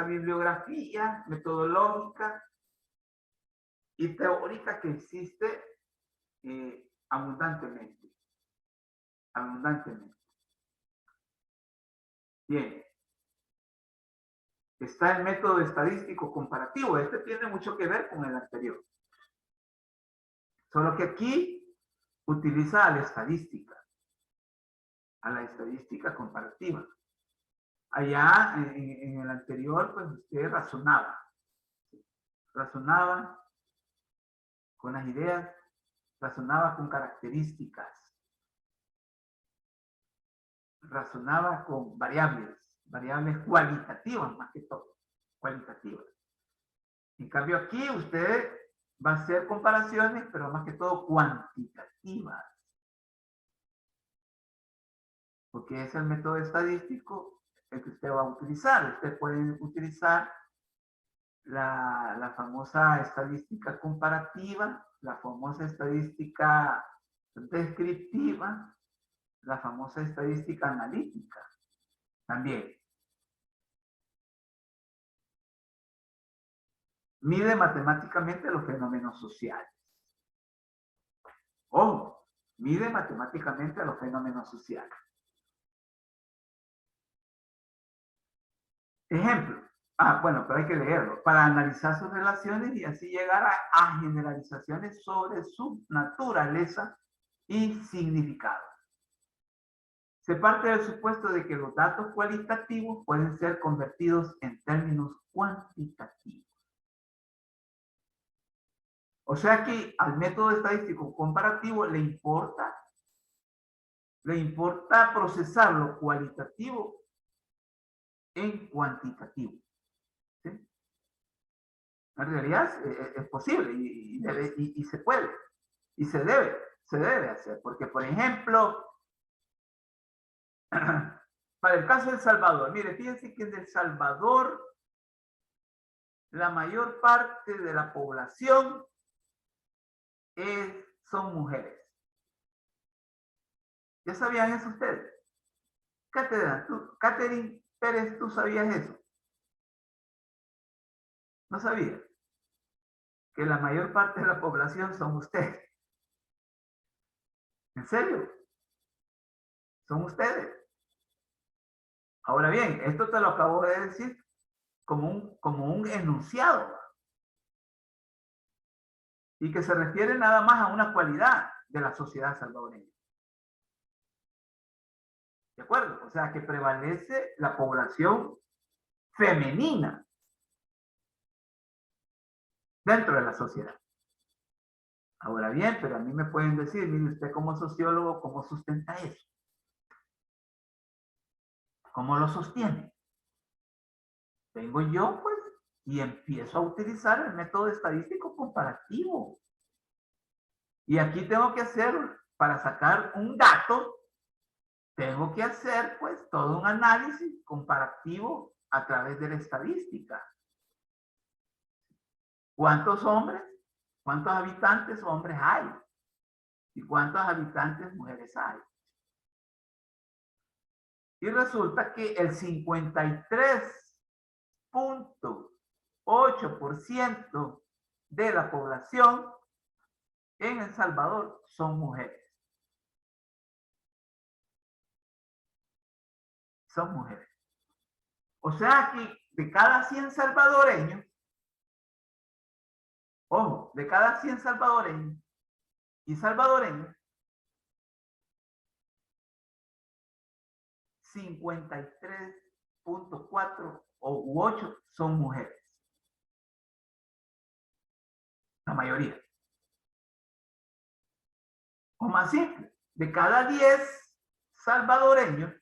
bibliografía metodológica y teórica que existe abundantemente. Abundantemente. Bien. Está el método estadístico comparativo. Este tiene mucho que ver con el anterior. Solo que aquí utiliza a la estadística comparativa. Allá en el anterior, pues usted razonaba con las ideas, razonaba con características, razonaba con variables cualitativas más que todo, cualitativas. En cambio aquí usted va a hacer comparaciones, pero más que todo cuantitativas. Porque es el método estadístico el que usted va a utilizar. Usted puede utilizar la famosa estadística comparativa, la famosa estadística descriptiva, la famosa estadística analítica también. Mide matemáticamente los fenómenos sociales. Ojo, mide matemáticamente los fenómenos sociales. Ejemplo. Bueno, pero hay que leerlo. Para analizar sus relaciones y así llegar a generalizaciones sobre su naturaleza y significado. Se parte del supuesto de que los datos cualitativos pueden ser convertidos en términos cuantitativos. O sea que al método estadístico comparativo le importa procesar lo cualitativo en cuantitativo. ¿Sí? En realidad es posible y se puede y se debe hacer, porque por ejemplo, para el caso de El Salvador, mire, fíjense que en El Salvador la mayor parte de la población son mujeres. ¿Ya sabían eso ustedes? Catherine Pérez, ¿tú sabías eso? ¿No sabías? Que la mayor parte de la población son ustedes. ¿En serio? Son ustedes. Ahora bien, esto te lo acabo de decir como un enunciado. Y que se refiere nada más a una cualidad de la sociedad salvadoreña. ¿De acuerdo? O sea, que prevalece la población femenina dentro de la sociedad. Ahora bien, pero a mí me pueden decir, mire usted como sociólogo, ¿cómo sustenta eso? ¿Cómo lo sostiene? Vengo yo, pues, y empiezo a utilizar el método estadístico comparativo. Y aquí tengo que hacer, para sacar un dato, tengo que hacer, pues, todo un análisis comparativo a través de la estadística. ¿Cuántos hombres, cuántos habitantes hombres hay? ¿Y cuántos habitantes mujeres hay? Y resulta que el 53.8% de la población en El Salvador son mujeres. Son mujeres. O sea que de cada 100 salvadoreños, ojo, de cada 100 salvadoreños y salvadoreños, 53.4 u 8 son mujeres. La mayoría. O más simple, de cada 10 salvadoreños,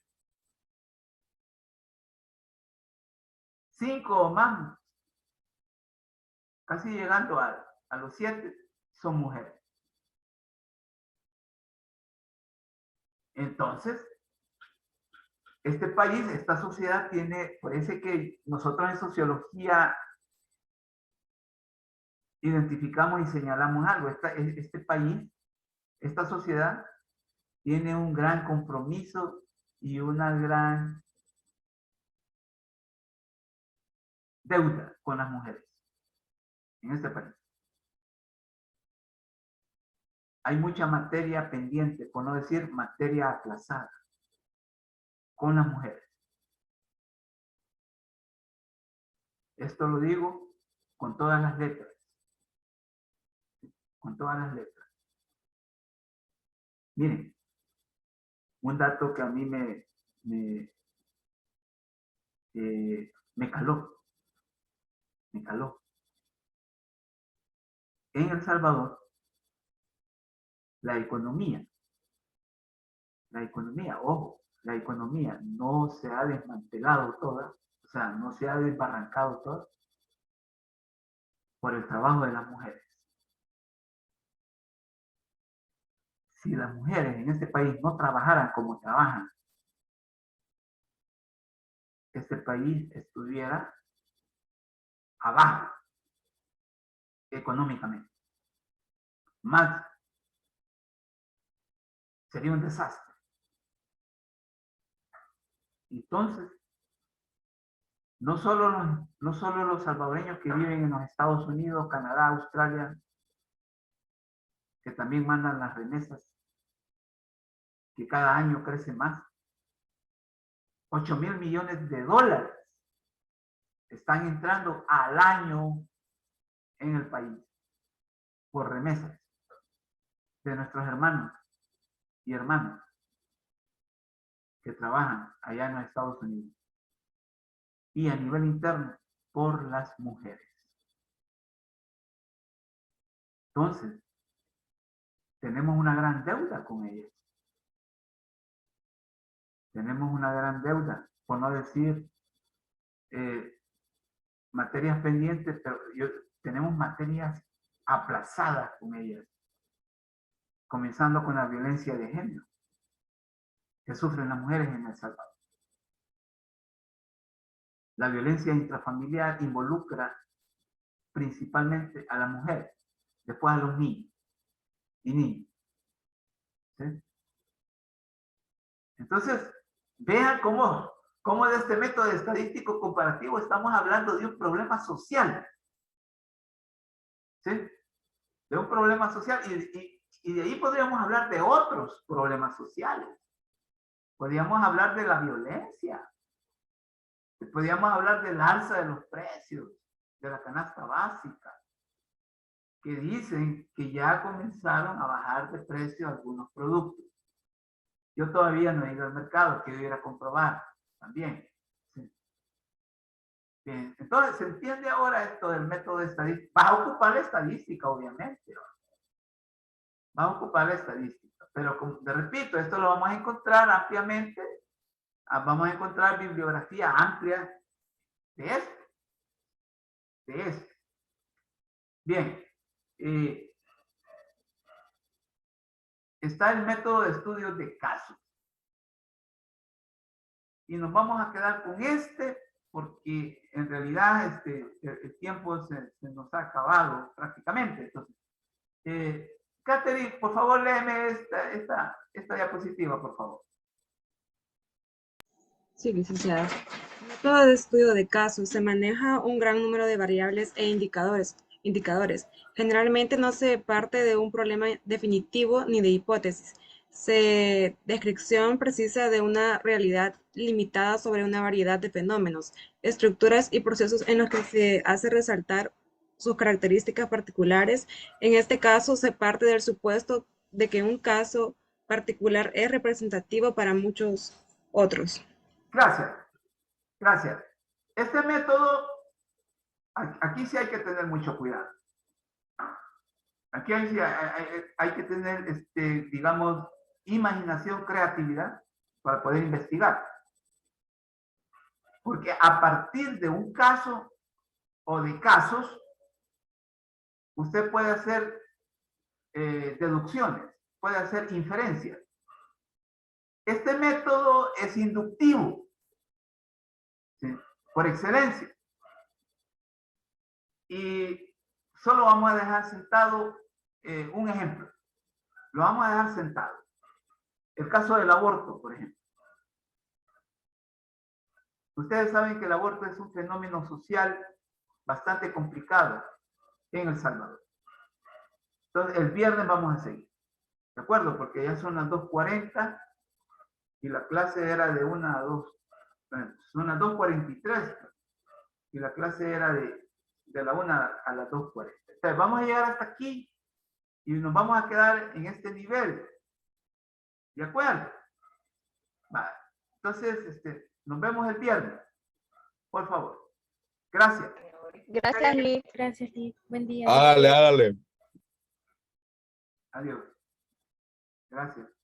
5 o más, casi llegando a los 7, son mujeres. Entonces, este país, esta sociedad tiene, parece que nosotros en sociología identificamos y señalamos algo. Este país, esta sociedad, tiene un gran compromiso y una gran deuda con las mujeres en este país. Hay mucha materia pendiente, por no decir materia aplazada, con las mujeres. Esto lo digo con todas las letras. Con todas las letras. Miren, un dato que a mí me caló. Me caló. En El Salvador, la economía, ojo, la economía no se ha desmantelado toda, o sea, no se ha desbarrancado toda por el trabajo de las mujeres. Si las mujeres en este país no trabajaran como trabajan, este país estuviera abajo económicamente. Más sería un desastre. Entonces, no solo los salvadoreños que viven en los Estados Unidos, Canadá, Australia, que también mandan las remesas, que cada año crece más. 8,000 millones de dólares están entrando al año en el país por remesas de nuestros hermanos y hermanas que trabajan allá en los Estados Unidos. Y a nivel interno, por las mujeres. Entonces, tenemos una gran deuda con ellas. Tenemos una gran deuda, por no decir materias pendientes, pero tenemos materias aplazadas con ellas. Comenzando con la violencia de género que sufren las mujeres en El Salvador. La violencia intrafamiliar involucra principalmente a la mujer, después a los niños y niñas. ¿Sí? Entonces, vean cómo de este método estadístico comparativo estamos hablando de un problema social. ¿Sí? De un problema social y de ahí podríamos hablar de otros problemas sociales. Podríamos hablar de la violencia. Podríamos hablar del alza de los precios, de la canasta básica, que dicen que ya comenzaron a bajar de precio algunos productos. Yo todavía no he ido al mercado, quiero ir a comprobar también. ¿Sí? Bien, entonces, ¿se entiende ahora esto del método de estadística? Va a ocupar la estadística, obviamente. Va a ocupar la estadística. Pero, como te repito, esto lo vamos a encontrar ampliamente. Vamos a encontrar bibliografía amplia de esto. De esto. Bien. Está el método de estudios de casos. Y nos vamos a quedar con este porque en realidad el tiempo se nos ha acabado prácticamente. Entonces, Catherine, por favor, léeme esta diapositiva, por favor. Sí, licenciada. Método de estudio de casos. Se maneja un gran número de variables e indicadores. Generalmente no se parte de un problema definitivo ni de hipótesis. Se descripción precisa de una realidad limitada sobre una variedad de fenómenos, estructuras y procesos en los que se hace resaltar sus características particulares. En este caso, se parte del supuesto de que un caso particular es representativo para muchos otros. Gracias, gracias. Este método, aquí sí hay que tener mucho cuidado. Aquí hay que tener, digamos, imaginación, creatividad para poder investigar. Porque a partir de un caso o de casos, usted puede hacer deducciones, puede hacer inferencias. Este método es inductivo, ¿sí? Por excelencia. Y solo vamos a dejar sentado un ejemplo. Lo vamos a dejar sentado. El caso del aborto, por ejemplo. Ustedes saben que el aborto es un fenómeno social bastante complicado en El Salvador. Entonces, el viernes vamos a seguir. ¿De acuerdo? Porque ya son las 2:40 y la clase era de 1 a 2. Son las 2:43 y la clase era de la 1 a las 2:40. Entonces, vamos a llegar hasta aquí y nos vamos a quedar en este nivel. ¿De acuerdo? Vale. Entonces, nos vemos el viernes. Por favor. Gracias. Gracias, Liz. Gracias, Liz. Buen día. Hágale, hágale. Adiós. Gracias.